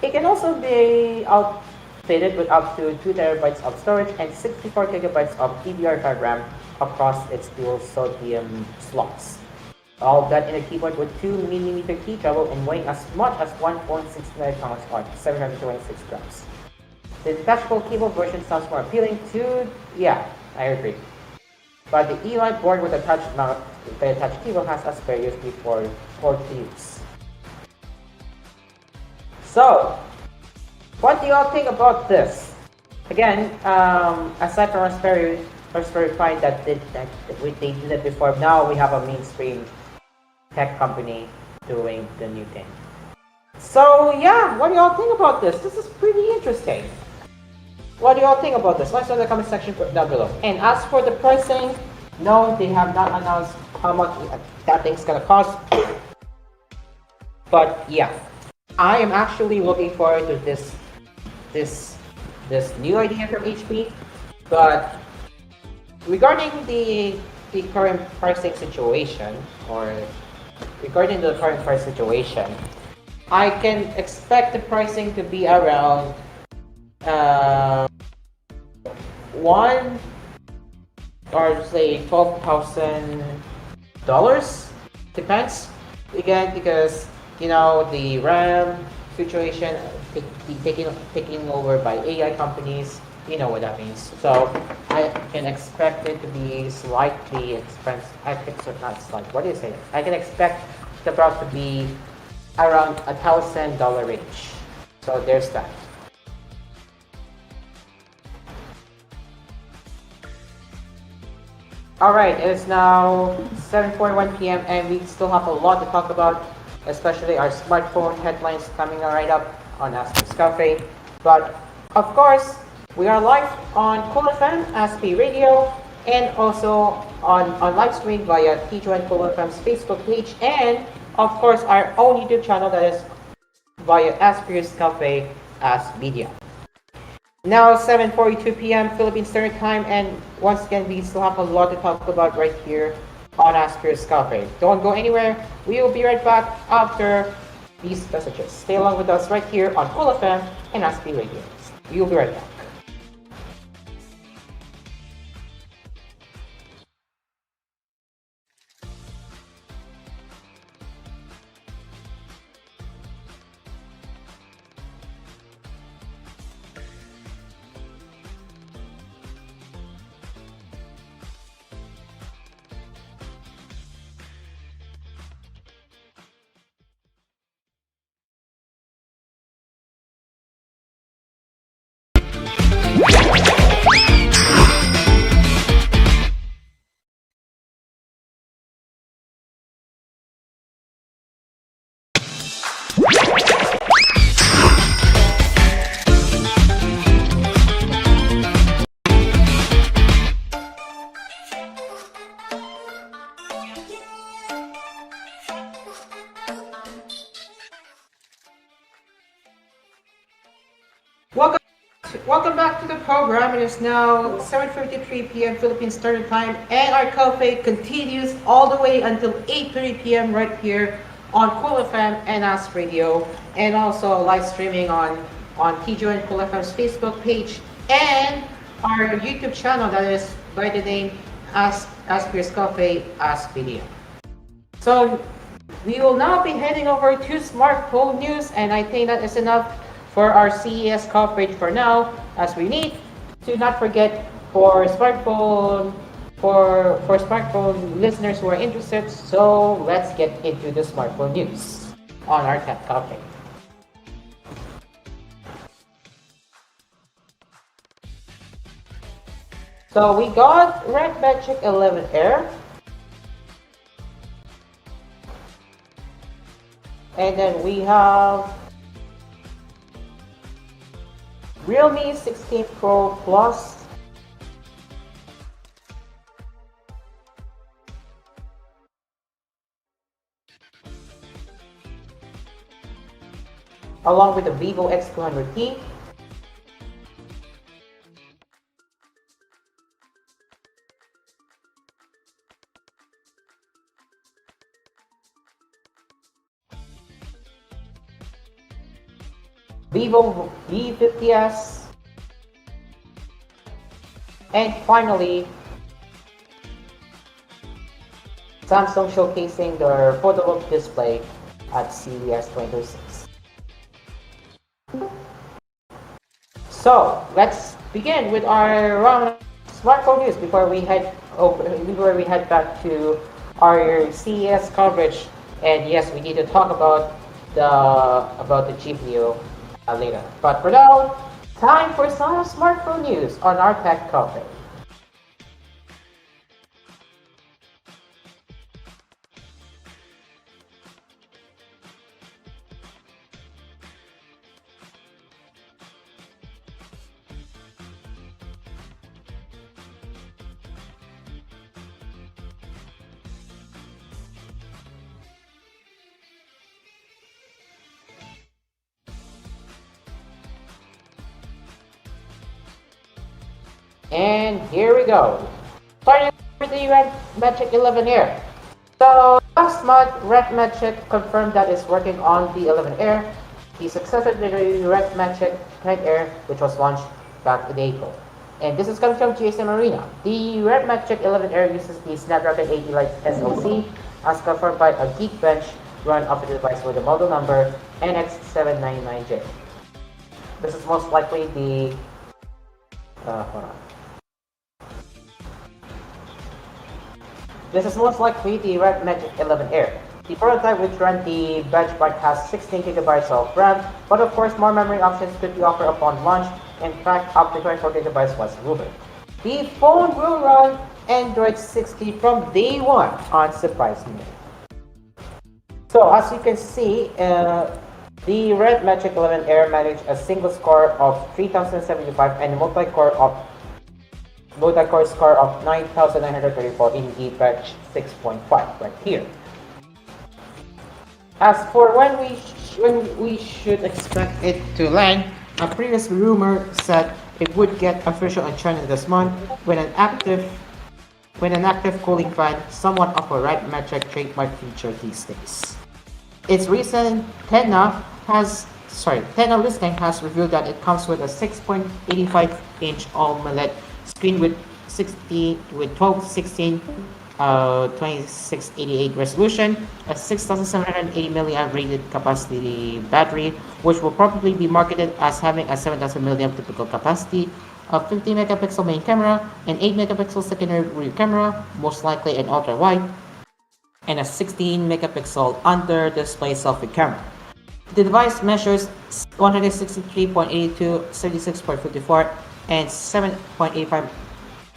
It can also be outfitted with up to 2 terabytes of storage and 64 gigabytes of DDR5 RAM across its dual sodium slots. All that in a keyboard with 2mm key travel and weighing as much as 1.69 pounds or 726 grams. The detachable keyboard version sounds more appealing to, yeah, I agree. But the Elite board with the attached keyboard has a spare USB port to use. So, what do y'all think about this? Again, aside from Raspberry Pi they did it before, now we have a mainstream tech company doing the new thing. So yeah, what do y'all think about this? This is pretty interesting. What do y'all think about this? Let us know in the comment section down below. And as for the pricing, no, they have not announced how much that thing's gonna cost. But yeah, I am actually looking forward to this new idea from HP. But regarding the current pricing situation, or regarding the current price situation, I can expect the pricing to be around one or say $12,000. Depends again because the RAM situation be taking over by AI companies. You know what that means. So I can expect it to be slightly expensive. I think so, not slight. What do you say? I can expect the price to be around $1,000 range. So there's that. Alright, it's now 7:41 p.m. and we still have a lot to talk about, especially our smartphone headlines coming right up on Asphere Cafe. But of course, we are live on Cool FM, Asphere Radio, and also on live stream via TGON Cool FM's Facebook page, and of course our own YouTube channel that is via Asphere Cafe, AspMedia. Now 7:42 p.m. Philippine Standard Time, and once again we still have a lot to talk about right here on Asphere Cafe. Don't go anywhere. We will be right back after these messages. Stay along with us right here on Cool FM and Asphere Radio. We will be right back. Welcome back to the program. It is now 7:53 p.m. Philippine Standard Time, and our cafe continues all the way until 8:30 p.m. right here on Cool FM and Ask Radio, and also live streaming on TGON Cool FM's Facebook page and our YouTube channel that is by the name Asphere Cafe Ask Video. So we will now be heading over to smartphone news, and I think that is enough for our CES coverage for now, as we need to not forget for smartphone listeners who are interested. So let's get into the smartphone news on our tech coverage. So we got Red Magic 11 Air, and then we have Realme 16 Pro Plus, along with the Vivo X200T, Vivo V50s, and finally, Samsung showcasing their photobook display at CES 2026. So let's begin with our smartphone news before we head back to our CES coverage. And yes, we need to talk about the GPU later. But for now, time for some smartphone news on our tech coverage. And here we go. Starting with the Red Magic 11 Air. So last month, Red Magic confirmed that it's working on the 11 Air, the successor to the Red Magic 10 Air, which was launched back in April. And this is coming from GSM Arena. The Red Magic 11 Air uses the Snapdragon 80 Lite SoC, as confirmed by a Geekbench run of the device with the model number NX799J. This is most likely the hold on. This is most likely the Red Magic 11 Air. The prototype, which ran the benchmark, has 16GB of RAM, but of course more memory options could be offered upon launch. In fact, up to 24GB was rumored. The phone will run Android 16 from day one, unsurprisingly. So as you can see, the Red Magic 11 Air managed a single score of 3075 and a multi-core score of 9934 in the patch 6.5 right here. As for when we should expect it to land, a previous rumor said it would get official on China this month when an active cooling fan, somewhat of a Red Magic trademark feature these days. Its recent Tenna listing has revealed that it comes with a 6.85-inch AMOLED screen with 1216 2688 resolution, a 6780 mAh rated capacity battery, which will probably be marketed as having a 7000 mAh typical capacity, a 50 megapixel main camera, an 8 megapixel secondary rear camera, most likely an ultra wide, and a 16 megapixel under display selfie camera. The device measures 163.82, 76.54, and 7.85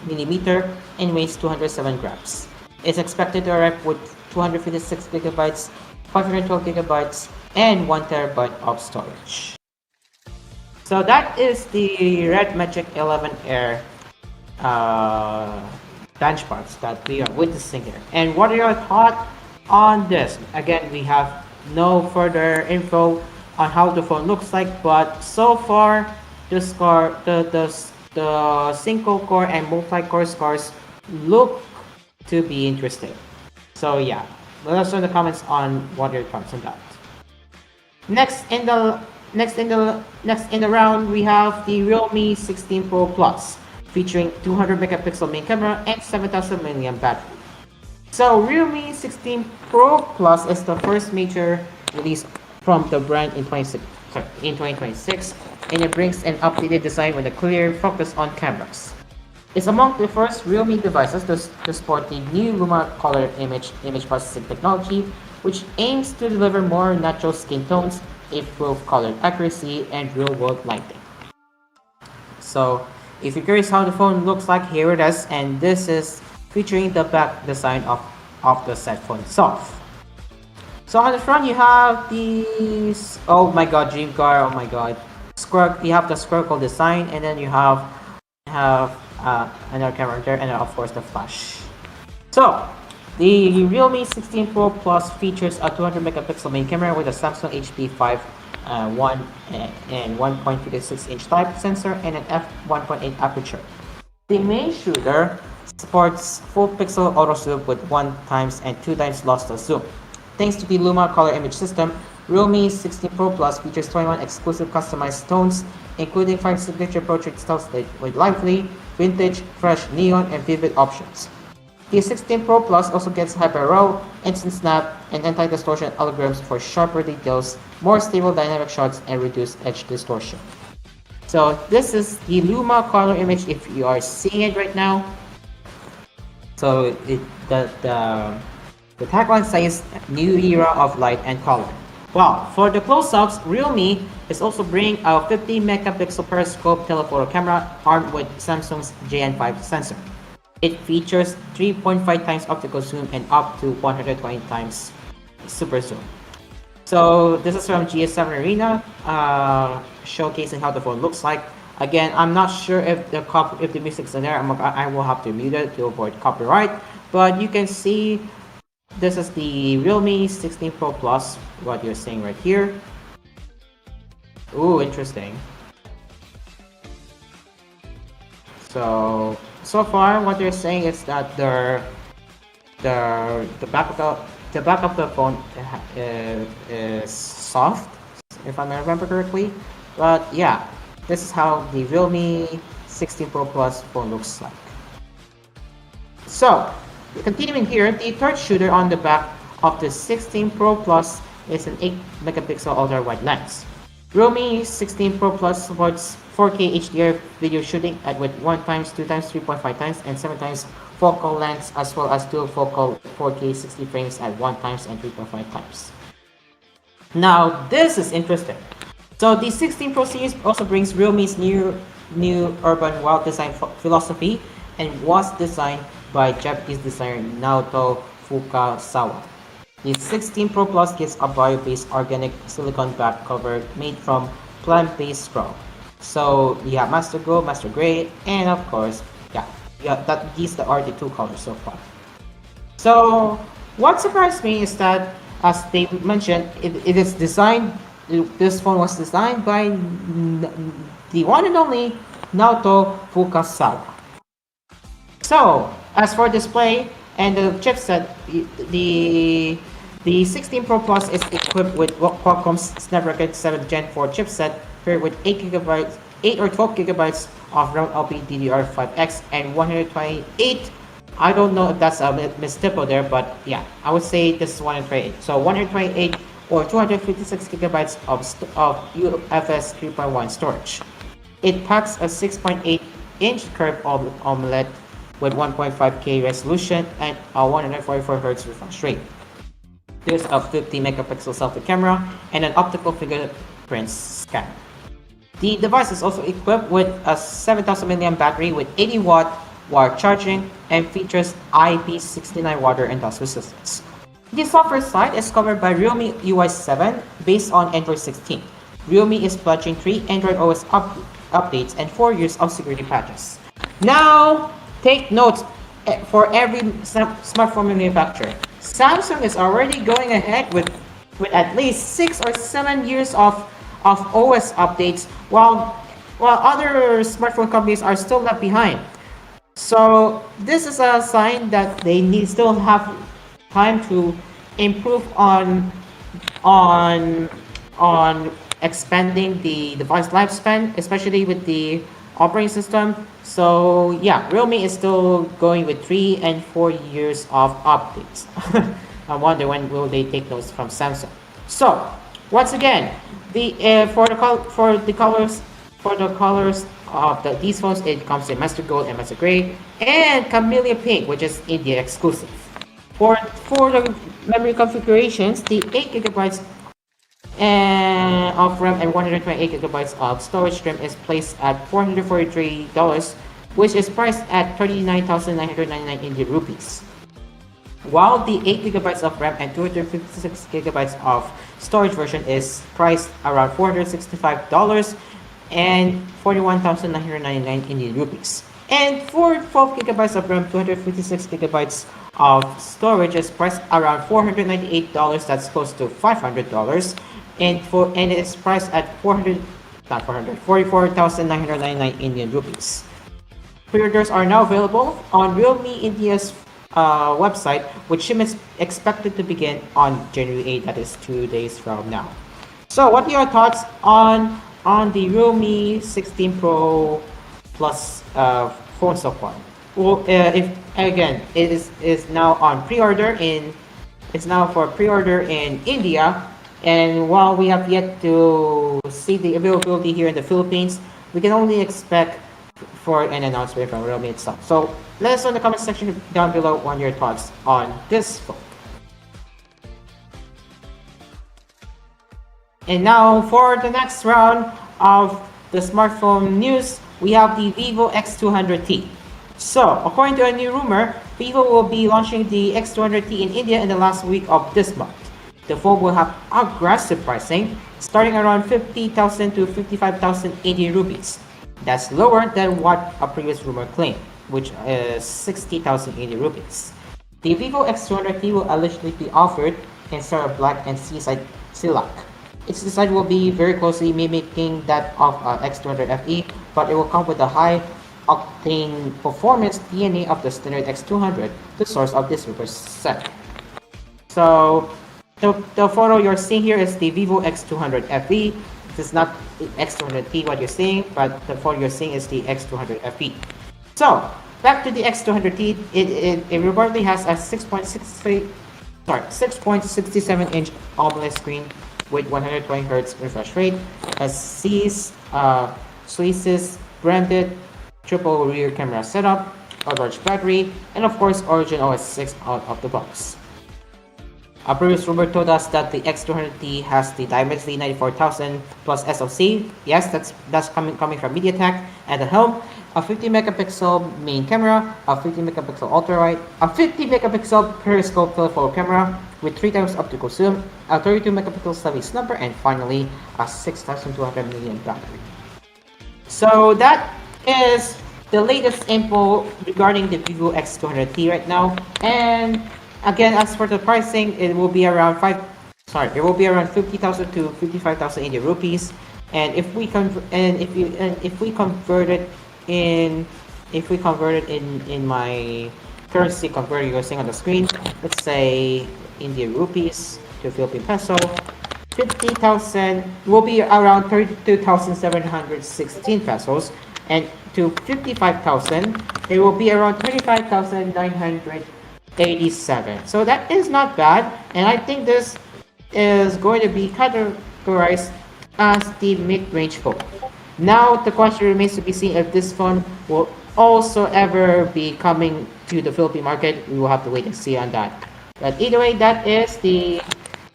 millimeter and weighs 207 grams. It's expected to arrive with 256 gigabytes, 512 gigabytes, and 1 terabyte of storage. So that is the Red Magic 11 Air benchmarks that we are witnessing here. And what are your thoughts on this? Again, we have no further info on how the phone looks like, but so far the single core and multi-core scores look to be interesting. So yeah, let us know in the comments on what your thoughts on that. Next in the round, we have the Realme 16 Pro Plus, featuring 200 megapixel main camera and 7000 mAh battery. So Realme 16 Pro Plus is the first major release from the brand in 2026, and it brings an updated design with a clear focus on cameras. It's among the first Realme devices to support the new Luma color image processing technology, which aims to deliver more natural skin tones, improve color accuracy, and real-world lighting. So, if you're curious how the phone looks like, here it is, and this is featuring the back design of the set phone itself. So on the front you have these, oh my god, dream car, oh my god, you have the squircle design, and then you have another camera there, and then of course the flash. So the Realme 16 Pro Plus features a 200 megapixel main camera with a Samsung HP5 1 and 1.56 inch type sensor and an f1.8 aperture. The main shooter supports full pixel auto zoom with 1 times and 2 times lossless zoom. Thanks to the Luma color image system, Realme 16 Pro Plus features 21 exclusive customized tones, including 5 signature portrait styles with lively, vintage, fresh, neon, and vivid options. The 16 Pro Plus also gets Hyper Raw, Instant Snap, and anti-distortion algorithms for sharper details, more stable dynamic shots, and reduced edge distortion. So this is the Luma color image if you are seeing it right now. So the tagline says new era of light and color. Well, for the close-ups, Realme is also bringing a 50 megapixel periscope telephoto camera armed with Samsung's JN5 sensor. It features 3.5 times optical zoom and up to 120 times super zoom. So this is from GS7 Arena, showcasing how the phone looks like. Again, I'm not sure if the music's in there. I will have to mute it to avoid copyright. But you can see this is the Realme 16 Pro Plus, what you're seeing right here. Ooh, interesting. So far, what they're saying is that the back of the back of the phone is soft, if I remember correctly. But yeah, this is how the Realme 16 Pro Plus phone looks like. So, continuing here, the third shooter on the back of the 16 Pro Plus is an 8 megapixel ultra wide lens. Realme 16 Pro Plus supports 4K HDR video shooting at with 1 times, 2 times, 3.5 times, and 7 times focal lengths, as well as dual focal 4K 60 frames at 1 times and 3.5 times. Now, this is interesting. So the 16 Pro series also brings Realme's new urban wild design philosophy and was designed by Japanese designer Naoto Fukasawa. The 16 Pro Plus gives a bio-based organic silicone back cover made from plant-based straw. So you have Master Gold, Master Gray, and of course, these are the two colors so far. So what surprised me is that, as they mentioned, it is designed. This phone was designed by the one and only Naoto Fukasawa. So, as for display and the chipset, the 16 Pro Plus is equipped with Qualcomm's Snapdragon 7 Gen 4 chipset paired with 8 or 12 gigabytes of RAM LPDDR5X and 128. I don't know if that's a mistypo there, but yeah, I would say this is 128. So 128 or 256 gigabytes of UFS 3.1 storage. It packs a 6.8-inch curved AMOLED with 1.5K resolution and a 144Hz refresh rate. There's a 50 megapixel selfie camera and an optical fingerprint scan. The device is also equipped with a 7000 mAh battery with 80-watt wire charging and features IP69 water and dust resistance. The software side is covered by Realme UI 7 based on Android 16. Realme is pledging 3 Android OS updates and 4 years of security patches. Now, take notes for every smartphone manufacturer. Samsung is already going ahead with at least 6 or 7 years of OS updates, while other smartphone companies are still left behind. So this is a sign that they still have time to improve on expanding the device lifespan, especially with the operating system. So yeah, Realme is still going with 3 and 4 years of updates. I wonder when will they take those from Samsung. So once again, for the colors of these phones, it comes in Master Gold and Master Gray and Camellia Pink, which is India exclusive. For the memory configurations, the 8 gigabytes of RAM and 128 gigabytes of storage RAM is placed at $443, which is priced at 39,999 Indian rupees. While the 8 gigabytes of RAM and 256 gigabytes of storage version is priced around $465 and 41,999 Indian rupees. And for 12 gigabytes of RAM, 256 gigabytes of storage is priced around $498. That's close to $500. And it's priced at 44,999 Indian rupees. Pre-orders are now available on Realme India's website, with shipments expected to begin on January 8th, that is 2 days from now. So what are your thoughts on the Realme 16 Pro Plus phone so far? Well, if again, it is now on pre-order it's now for pre-order in India, and while we have yet to see the availability here in the Philippines, we can only expect for an announcement from Realme itself. So let us know in the comment section down below on your thoughts on this phone. And now for the next round of the smartphone news, we have the Vivo X200T. So, according to a new rumor, Vivo will be launching the X200T in India in the last week of this month. The phone will have aggressive pricing, starting around 50,000 to 55,000 Indian rupees. That's lower than what a previous rumor claimed, which is 60,000 Indian rupees. The Vivo X200T will allegedly be offered in Sarah Black and Seaside Silac. Its design will be very closely mimicking that of X200 FE, but it will come with a high octane performance DNA of the standard X200, the source of this super set. So the photo you're seeing here is the Vivo X200 FE. This is not the X200T what you're seeing, but the photo you're seeing is the X200 FE. So back to the X200T, it reportedly has a 6.67 inch AMOLED screen with 120 Hz refresh rate, a Swiss branded triple rear camera setup, a large battery, and of course Origin OS 6 out of the box. A previous rumor told us that the X200T has the Dimensity 94000 plus SoC. Yes, that's coming from MediaTek. At the helm, a 50 megapixel main camera, a 50 megapixel ultra wide, a 50 megapixel periscope telephoto camera with 3 times optical zoom, a 32 megapixel selfie snapper, and finally a 6200 milliamp battery. So that is the latest info regarding the Vivo X200T right now. And again, as for the pricing, it will be around 50,000 to 55,000 Indian rupees. And if we convert it in my currency converter you're seeing on the screen, let's say Indian rupees to Philippine peso, 50,000 will be around 32,716 pesos, and to 55,000 it will be around 25,987. So that is not bad, and I think this is going to be categorized as the mid-range phone. Now the question remains to be seen if this phone will also ever be coming to the Philippine market. We will have to wait and see on that. But either way, that is the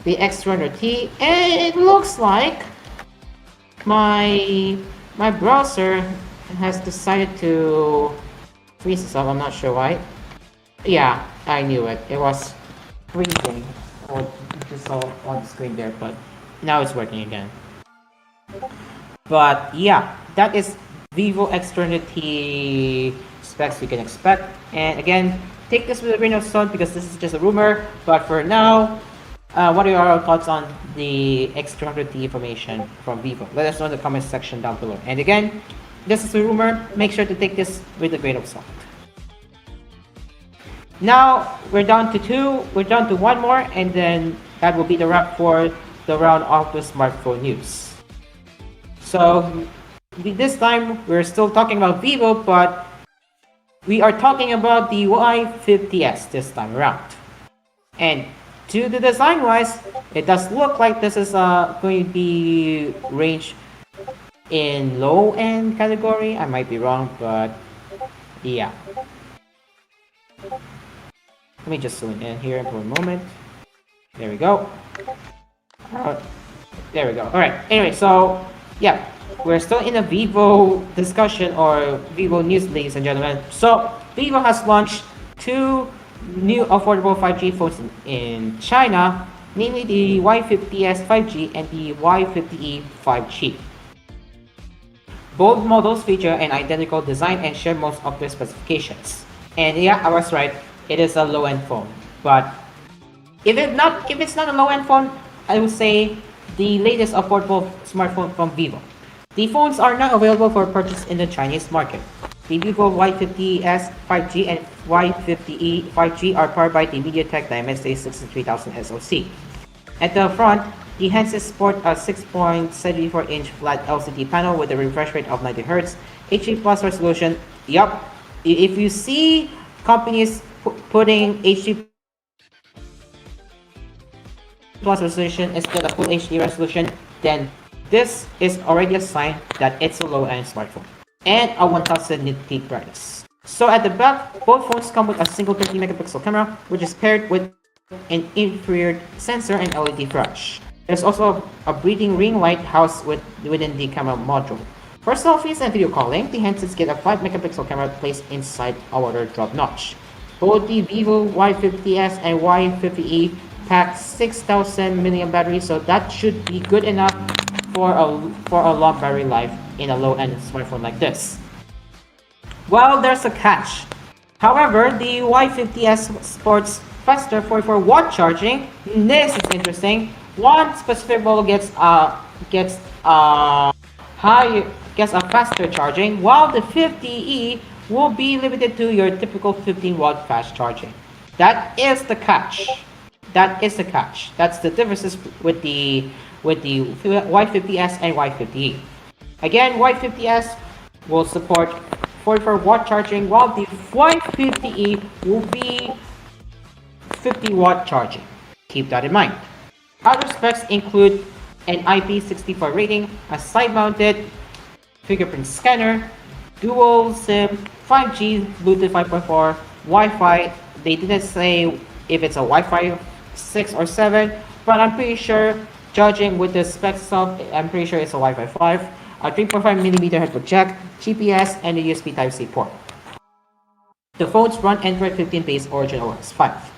X200T, and it looks like my browser has decided to freeze itself. I'm not sure why. Yeah, I knew it. It was freezing. Or just saw on the screen there, but now it's working again. But yeah, that is Vivo X200T specs you can expect. And again, take this with a grain of salt because this is just a rumor. But for now, what are your thoughts on the X200T information from Vivo? Let us know in the comment section down below. And again, this is a rumor. Make sure to take this with a grain of salt. Now we're down to two. We're down to one more, and then that will be the wrap for the round of the smartphone news. So this time we're still talking about Vivo, but we are talking about the Y50s this time around. And to the design wise, it does look like this is going to be range in low end category. I might be wrong, but yeah. Let me just zoom in here for a moment. There we go. There we go. Alright, anyway, so yeah, we're still in a Vivo discussion or Vivo news, ladies and gentlemen. So Vivo has launched two new affordable 5G phones in China, namely the Y50s 5G and the Y50e 5G. Both models feature an identical design and share most of their specifications. And yeah, I was right. It is a low-end phone, but if it's not a low-end phone, I would say the latest affordable smartphone from Vivo. The phones are not available for purchase in the Chinese market. The Vivo Y50s 5G and Y50e 5G are powered by the MediaTek Dimensity 63000 SoC. At the front, the handsets sport a 6.74-inch flat LCD panel with a refresh rate of 90 Hz, HD plus resolution. Yup, if you see companies putting HD plus resolution instead of full HD resolution, then this is already a sign that it's a low-end smartphone and a 1000 nit peak brightness. So at the back, both phones come with a single 30 megapixel camera, which is paired with an infrared sensor and LED flash. There's also a breathing ring light housed within the camera module. For selfies and video calling, the handsets get a 5 megapixel camera placed inside a water drop notch. Both the Vivo Y50s and Y50e pack 6,000 mAh battery, so that should be good enough for a long battery life in a low-end smartphone like this. Well, there's a catch. However, the Y50s sports faster 44-watt charging. This is interesting. One specific model gets a faster charging, while the 50E will be limited to your typical 15-watt fast charging. That is the catch. That is the catch. That's the differences with the Y50S and Y50E. Again, Y50S will support 44-watt charging, while the Y50E will be 50-watt charging. Keep that in mind. Other specs include an IP64 rating, a side-mounted fingerprint scanner, dual SIM, 5G, Bluetooth 5.4, Wi-Fi. They didn't say if it's a Wi-Fi 6 or 7, but I'm pretty sure, judging with the specs of, I'm pretty sure it's a Wi-Fi 5, a 3.5mm headphone jack, GPS, and a USB Type-C port. The phones run Android 15 based Origin OS 5.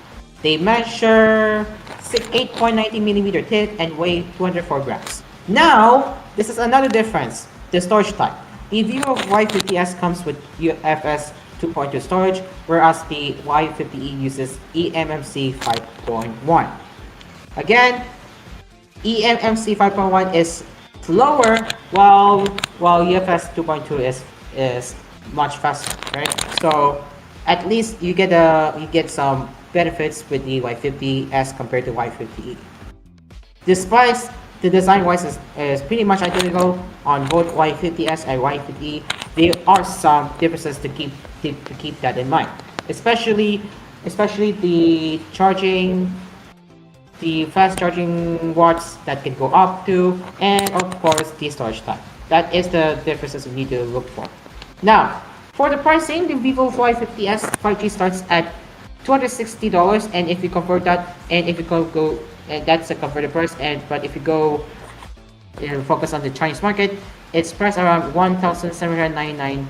They measure 8.90mm thick and weigh 204 grams. Now, this is another difference, the storage type. The Vivo Y50S comes with UFS 2.2 storage, whereas the Y50E uses eMMC 5.1. Again, eMMC 5.1 is slower, while UFS 2.2 is much faster, right? So at least you get some benefits with the Y50S compared to Y50E. Despite the design-wise is pretty much identical on both Y50S and Y50E, there are some differences to keep that in mind. Especially the charging, the fast charging watts that can go up to, and of course the storage type. That is the differences you need to look for. Now, for the pricing, the Vivo Y50S 5G starts at $260, and if you convert that, and if you go and that's a converted price, but if you go and focus on the Chinese market, it's priced around 1,799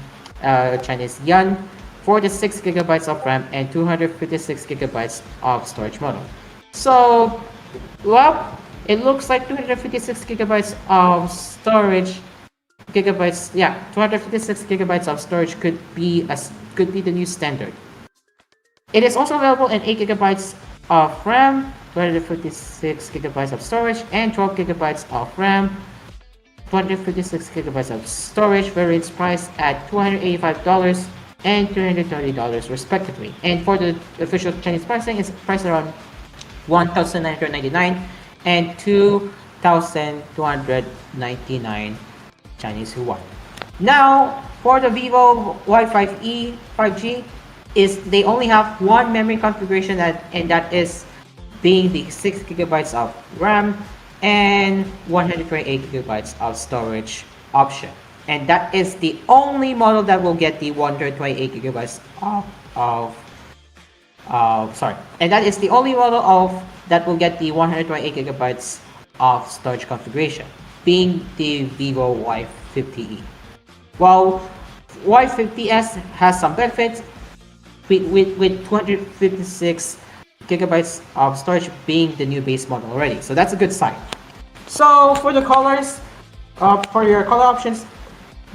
Chinese yuan for the 6 gigabytes of RAM and 256 gigabytes of storage model. So, well, it looks like 256 gigabytes of storage. 256 gigabytes of storage could be the new standard. It is also available in 8 gigabytes of RAM, 256 gigabytes of storage, and 12 gigabytes of RAM, 256 gigabytes of storage, variants priced at $285 and $330 respectively. And for the official Chinese pricing, it's priced around 1,999 and 2,299 Chinese yuan. Now, for the Vivo Y5e 5G, they only have one memory configuration, and that is being the 6 gigabytes of RAM and 128 gigabytes of storage option. And that is the only model that will get the 128 gigabytes and that is the only model that will get the 128 gigabytes of storage configuration, being the Vivo Y50e. While Y50s has some benefits with 256 gigabytes of storage being the new base model already, so that's a good sign. So for the colors, for your color options,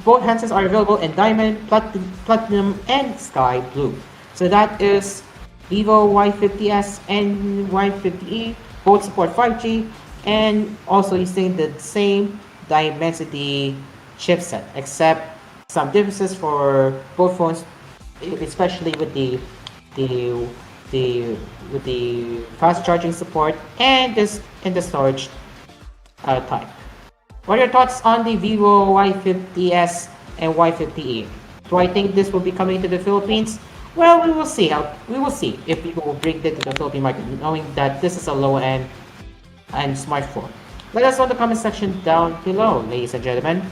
both handsets are available in diamond, platinum, and sky blue. So that is Vivo Y50s and Y50e. Both support 5G and also using the same Dimensity chipset, except some differences for both phones, especially with the fast charging support and the storage type. What are your thoughts on the Vivo Y50s and Y50e? Do I think this will be coming to the Philippines? Well, we will see if people will bring it to the Philippine market, knowing that this is a low-end and smartphone. Let us know in the comment section down below, ladies and gentlemen.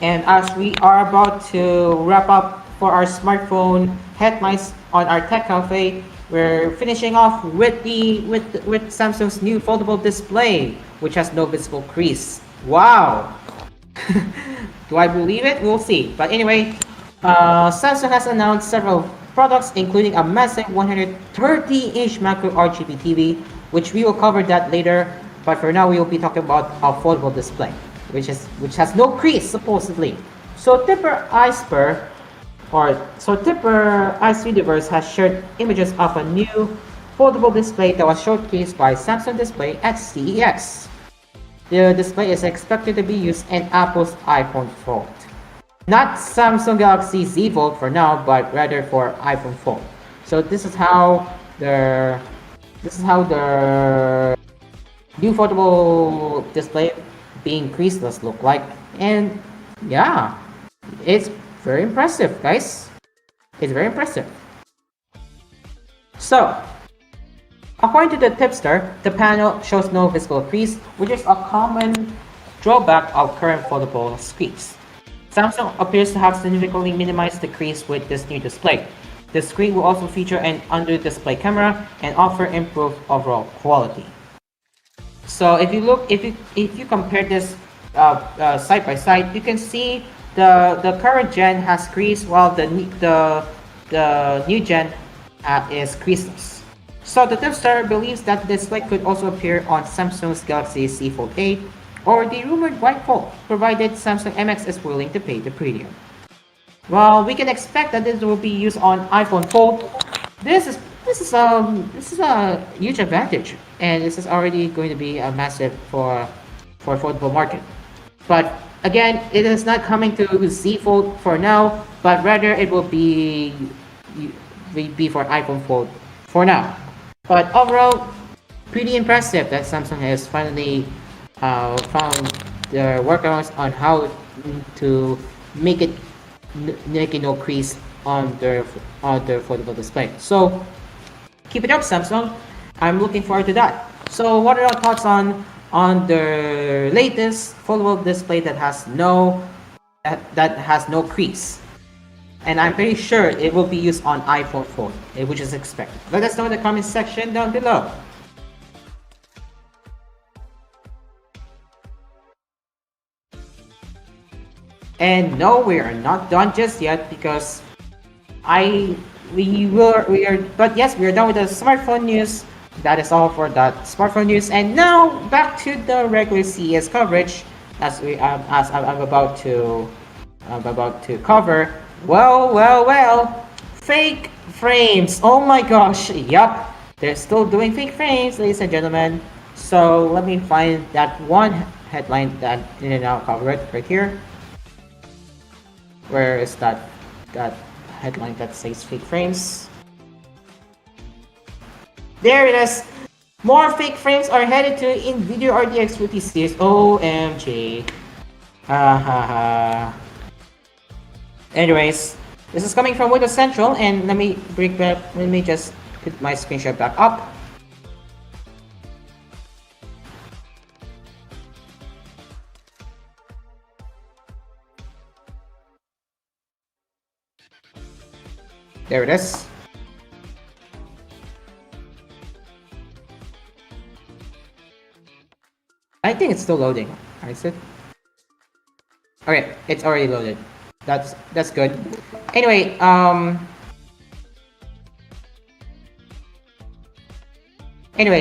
And as we are about to wrap up for our smartphone headlines on our Tech Cafe, we're finishing off with Samsung's new foldable display, which has no visible crease. Wow! Do I believe it? We'll see. But anyway, Samsung has announced several products, including a massive 130-inch macro RGB TV, which we will cover that later. But for now, we will be talking about a foldable display, which has no crease supposedly. So Tipper Ice has shared images of a new foldable display that was showcased by Samsung Display at CES. The display is expected to be used in Apple's iPhone Fold. Not Samsung Galaxy Z Fold for now, but rather for iPhone Fold. So the this is how the new foldable display being creaseless look like. And yeah, it's very impressive, guys. It's very impressive. So, according to the tipster, the panel shows no visible crease, which is a common drawback of current foldable screens. Samsung appears to have significantly minimized the crease with this new display. The screen will also feature an under-display camera and offer improved overall quality. So if you compare this side by side, you can see the current gen has crease while the new gen is creaseless. So the tipster believes that the display could also appear on Samsung's Galaxy Z Fold 8 or the rumored White Fold, provided Samsung MX is willing to pay the premium. Well, we can expect that this will be used on iPhone Fold. This is a huge advantage, and this is already going to be a massive for foldable market. But again, it is not coming to Z Fold for now, but rather it will be for iPhone Fold for now. But overall, pretty impressive that Samsung has finally found the workarounds on how to make it no crease on their foldable display. So keep it up, Samsung. I'm looking forward to that. So what are your thoughts on the latest foldable display that has no crease? And I'm pretty sure it will be used on iPhone 4, which is expected. Let us know in the comment section down below. And no, we are not done just yet because we are, but yes, we are done with the smartphone news. That is all for that smartphone news. And now back to the regular CES coverage, as I'm about to cover. Well, fake frames. Oh my gosh, yup, they're still doing fake frames, ladies and gentlemen. So let me find that one headline that didn't now cover it right here. Where is that headline that says fake frames? There it is. More fake frames are headed to NVIDIA RTX 50 series. OMG. Anyways, this is coming from Windows Central, and let me just put my screenshot back up. There it is. I think it's still loading. Is it? Okay, it's already loaded. That's good. Anyway,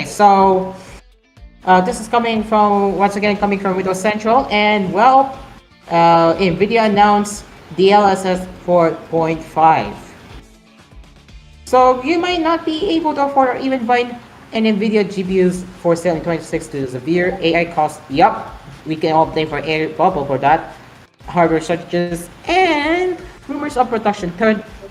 so this is coming from Windows Central, and well, NVIDIA announced DLSS 4.5. So you might not be able to afford or even find an NVIDIA GPUs for sale in 2026 due to severe AI costs. Yup, we can all blame for air bubble for that. Hardware shortages and rumors of production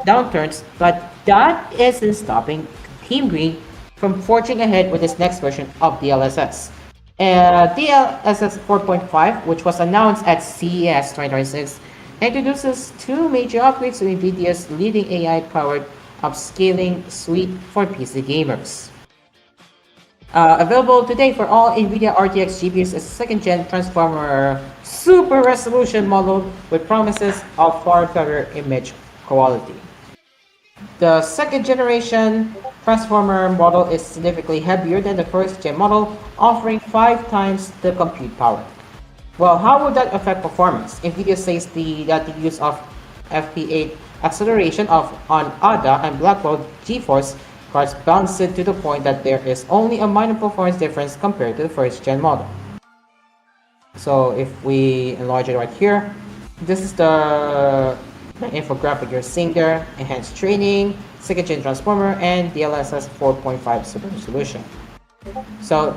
downturns, but that isn't stopping Team Green from forging ahead with its next version of DLSS. DLSS 4.5, which was announced at CES 2026, introduces two major upgrades to NVIDIA's leading AI-powered upscaling suite for PC gamers. Available today for all NVIDIA RTX GPUs is a second-gen Transformer Super Resolution model with promises of far better image quality. The second-generation Transformer model is significantly heavier than the first-gen model, offering 5 times the compute power. Well, how would that affect performance? NVIDIA says that the use of FP8 acceleration on ADA and Blackwell GeForce cards balanced it to the point that there is only a minor performance difference compared to the first-gen model. So if we enlarge it right here, this is the infographic you're seeing there: enhanced training, second-gen Transformer, and DLSS 4.5 super resolution. So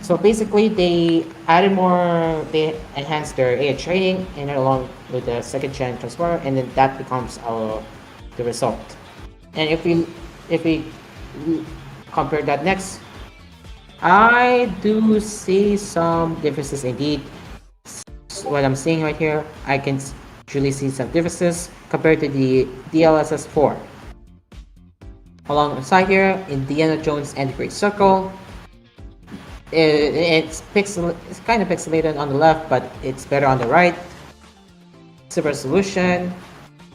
So basically, they enhanced their AI training and along with the second gen transformer, and then that becomes the result. And if we compare that next, I do see some differences indeed. What I'm seeing right here, I can truly see some differences compared to the DLSS 4. Alongside here, Indiana Jones and the Great Circle, it's kind of pixelated on the left, but it's better on the right. Super resolution,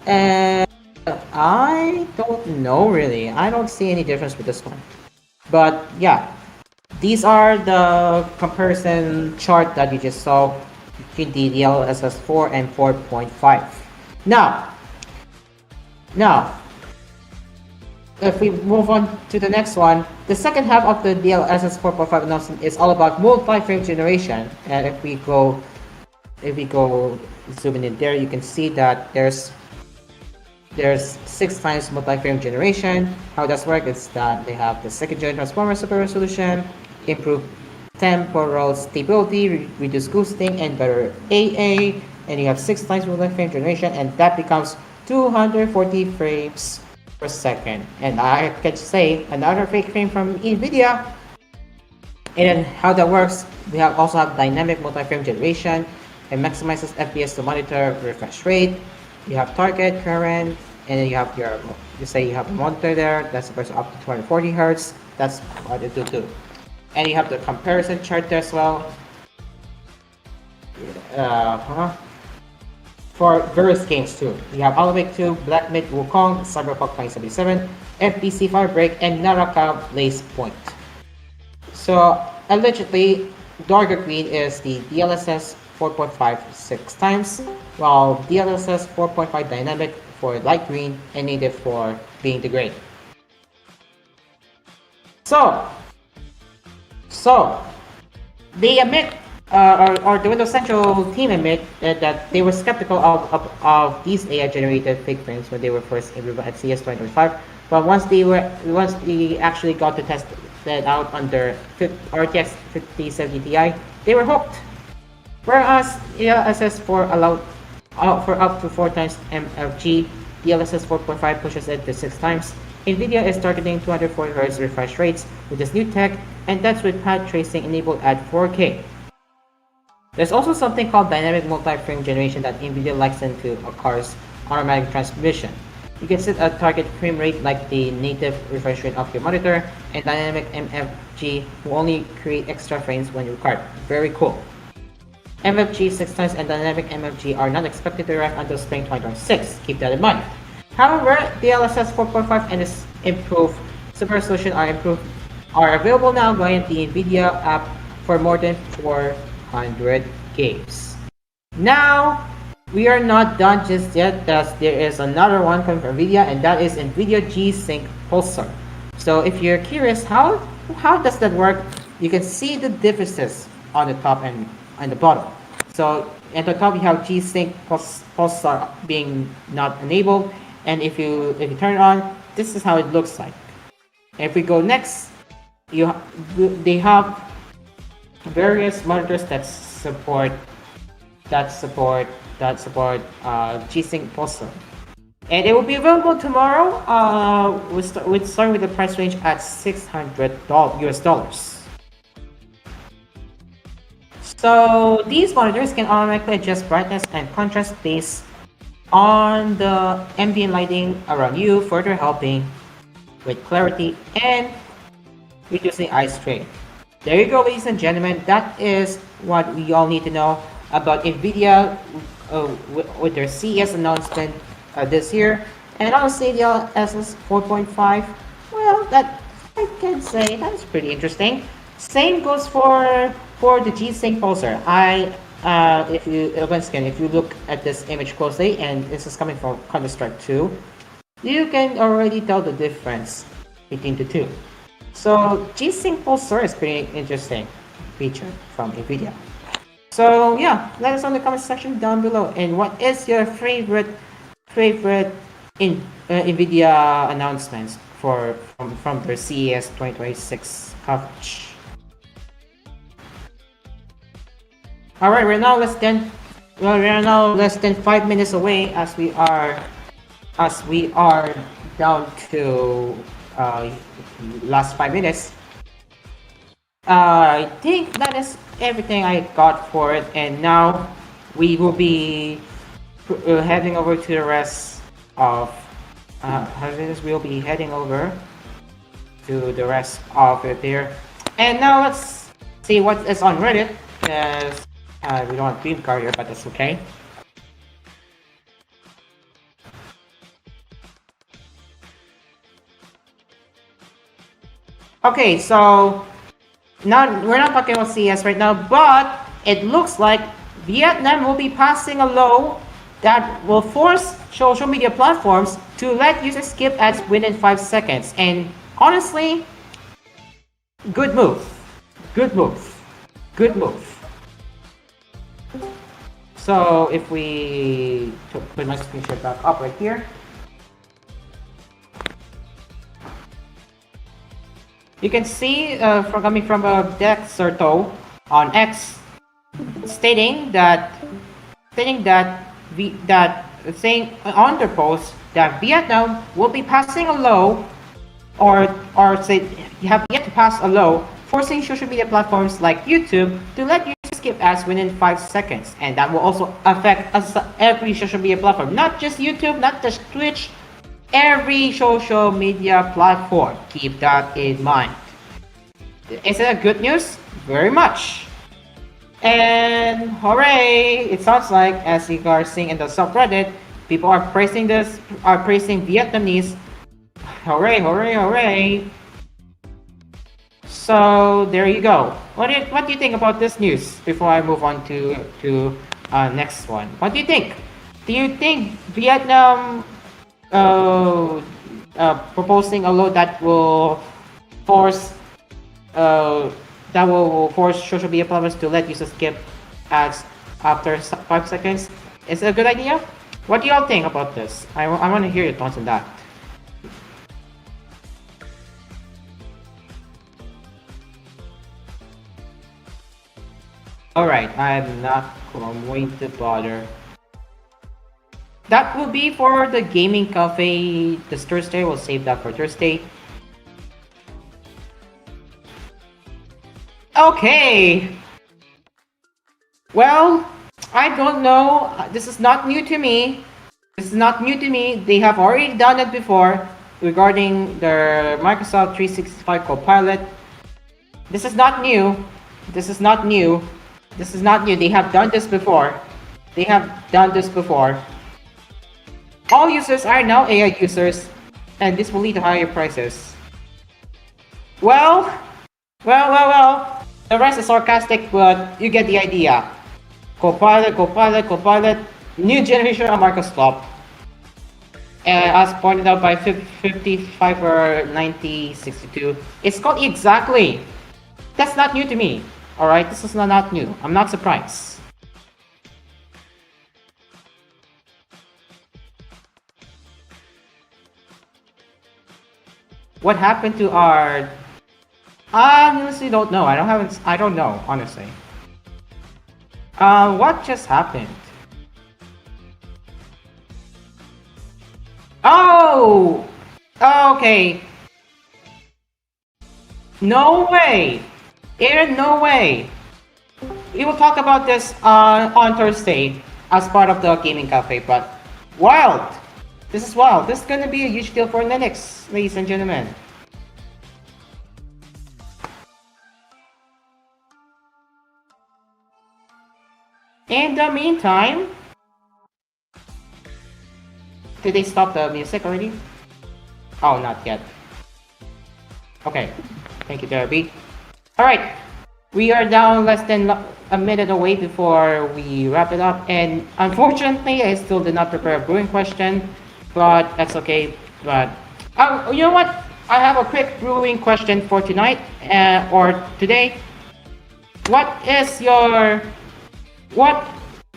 and I don't know really. I don't see any difference with this one. But yeah, these are the comparison chart that you just saw between the DLSS 4 and 4.5. Now, now, if we move on to the next one, the second half of the DLSS 4.5 announcement is all about multi-frame generation. And if we go zooming in there, you can see that there's 6 times multi-frame generation. How does work is that they have the second gen transformer super resolution, improved temporal stability, reduced ghosting, and better AA. And you have 6 times multi-frame generation, and that becomes 240 frames per second. And I can say another fake frame from NVIDIA. And then how that works, we also have dynamic multi-frame generation. It maximizes FPS to monitor refresh rate. You have target current, and then you have you have a monitor there that's supposed to up to 240 hertz. That's what it will do. And you have the comparison chart there as well. For various games too. You have Alan Wake 2, Black Myth Wukong, Cyberpunk 2077, FBC Firebreak, and Naraka Blaze Point. So allegedly, darker green is the DLSS 4.5 6 times, while DLSS 4.5 dynamic for light green and native for being the gray. So they admit, or the Windows Central team admit that they were skeptical of these AI generated fake frames when they were first implemented at CS 2025. But once they actually got to test that out under RTX 5070 Ti, they were hooked. Whereas DLSS 4 allowed for up to 4 times MFG, DLSS 4.5 pushes it to 6 times. NVIDIA is targeting 240 Hz refresh rates with this new tech, and that's with path tracing enabled at 4K. There's also something called dynamic multi-frame generation that NVIDIA likes into a car's automatic transmission. You can set a target frame rate like the native refresh rate of your monitor, and dynamic MFG will only create extra frames when required. Very cool. MFG 6 times and dynamic MFG are not expected to arrive until spring 2026. Keep that in mind. However, DLSS 4.5 and its improved super resolution are available now via the NVIDIA app for more than 400 games. Now, we are not done just yet, as there is another one coming from NVIDIA, and that is NVIDIA G-Sync Pulsar. So if you're curious how does that work, you can see the differences on the top and the bottom. So at the top you have G-Sync Pulsar being not enabled, and if you turn it on, this is how it looks like. And if we go next, they have various monitors that support G-Sync Pulsar, and it will be available tomorrow. With starting with the price range at $600 US. So these monitors can automatically adjust brightness and contrast based on the ambient lighting around you, further helping with clarity and reducing eye strain. There you go, ladies and gentlemen. That is what we all need to know about NVIDIA with their CES announcement this year. And honestly, the DLSS 4.5, well, that I can say that's pretty interesting. Same goes for the G-Sync Pulsar. If you look at this image closely, and this is coming from Counter-Strike 2, you can already tell the difference between the two. So G-Sync Pulsar is pretty interesting feature from NVIDIA. So yeah, let us know in the comment section down below. And what is your favorite NVIDIA announcements from their CES 2026 coverage? All right, we're now less than 5 minutes away as we are down to uh, last 5 minutes. I think that is everything I got for it, and now we will be heading over to the rest of we'll be heading over to the rest of it there. And now let's see what is on Reddit. Yes, we don't have Dream Car here, but that's okay. Okay, so now we're not talking about CS right now, but it looks like Vietnam will be passing a law that will force social media platforms to let users skip ads within 5 seconds. And honestly, good move. Good move. Good move. So if we put my screenshot back up right here. You can see from coming from Dexerto on X stating saying on their post that Vietnam will be passing a law or say you have yet to pass a law forcing social media platforms like YouTube to let users skip ads within 5 seconds, and that will also affect every social media platform, not just YouTube, not just Twitch, every social media platform. Keep that in mind. Is it a good news? Very much. And hooray! It sounds like, as you are seeing in the subreddit, people are praising Vietnamese. Hooray! Hooray! Hooray! So there you go. What do you think about this news? Before I move on to next one, what do you think? Do you think Vietnam proposing a law that will force social media platforms to let users skip ads after 5 seconds? Is it a good idea? What do y'all think about this? I want to hear your thoughts on that. Alright, I'm not going to bother. That will be for the gaming cafe this Thursday. We'll save that for Thursday. Okay. Well, I don't know. This is not new to me. They have already done it before regarding the Microsoft 365 Copilot. This is not new. They have done this before. All users are now AI users, and this will lead to higher prices. Well. The rest is sarcastic, but you get the idea. Copilot, new generation of Microsoft. As pointed out by 55 or 9062, it's called exactly. That's not new to me. Alright, this is not new. I'm not surprised. What happened to our... I honestly don't know. I don't know, honestly. What just happened? Oh! Okay. No way! Aaron, no way! We will talk about this on Thursday as part of the gaming cafe, but wild! This is wild. This is gonna be a huge deal for Linux, ladies and gentlemen. In the meantime, did they stop the music already? Oh, not yet. Okay, thank you, Derby. Alright, we are down less than a minute away before we wrap it up, and unfortunately, I still did not prepare a brewing question, but that's okay. But you know what? I have a quick brewing question for tonight or today. What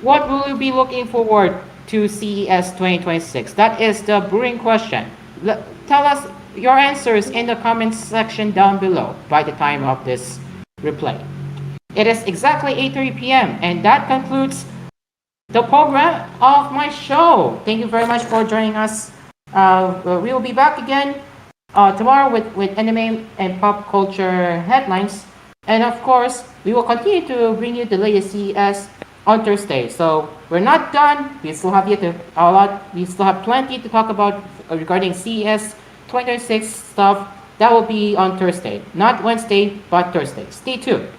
will you be looking forward to CES 2026? That is the brewing question. Tell us your answers in the comments section down below by the time of this replay. It is exactly 8:30 p.m. and that concludes the program of my show. Thank you very much for joining us. We will be back again tomorrow with anime and pop culture headlines. And of course, we will continue to bring you the latest CES on Thursday. So we're not done. We still have we still have plenty to talk about regarding CES 2026 stuff. That will be on Thursday, not Wednesday, but Thursday. Stay tuned.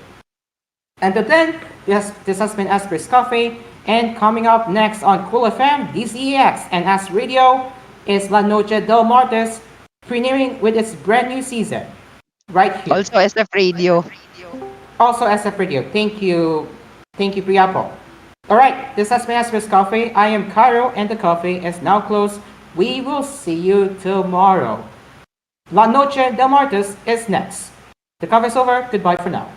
Until then, this has been Asphere's Cafe, and coming up next on Cool FM, DCEX, and As Radio is La Noche del Martes, premiering with its brand new season, right here. Also SF Radio. Also SF Radio. Thank you, Priapo. Alright, this has been Asphere's Cafe. I am Cairo, and the cafe is now closed. We will see you tomorrow. La Noche del Martes is next. The cover is over. Goodbye for now.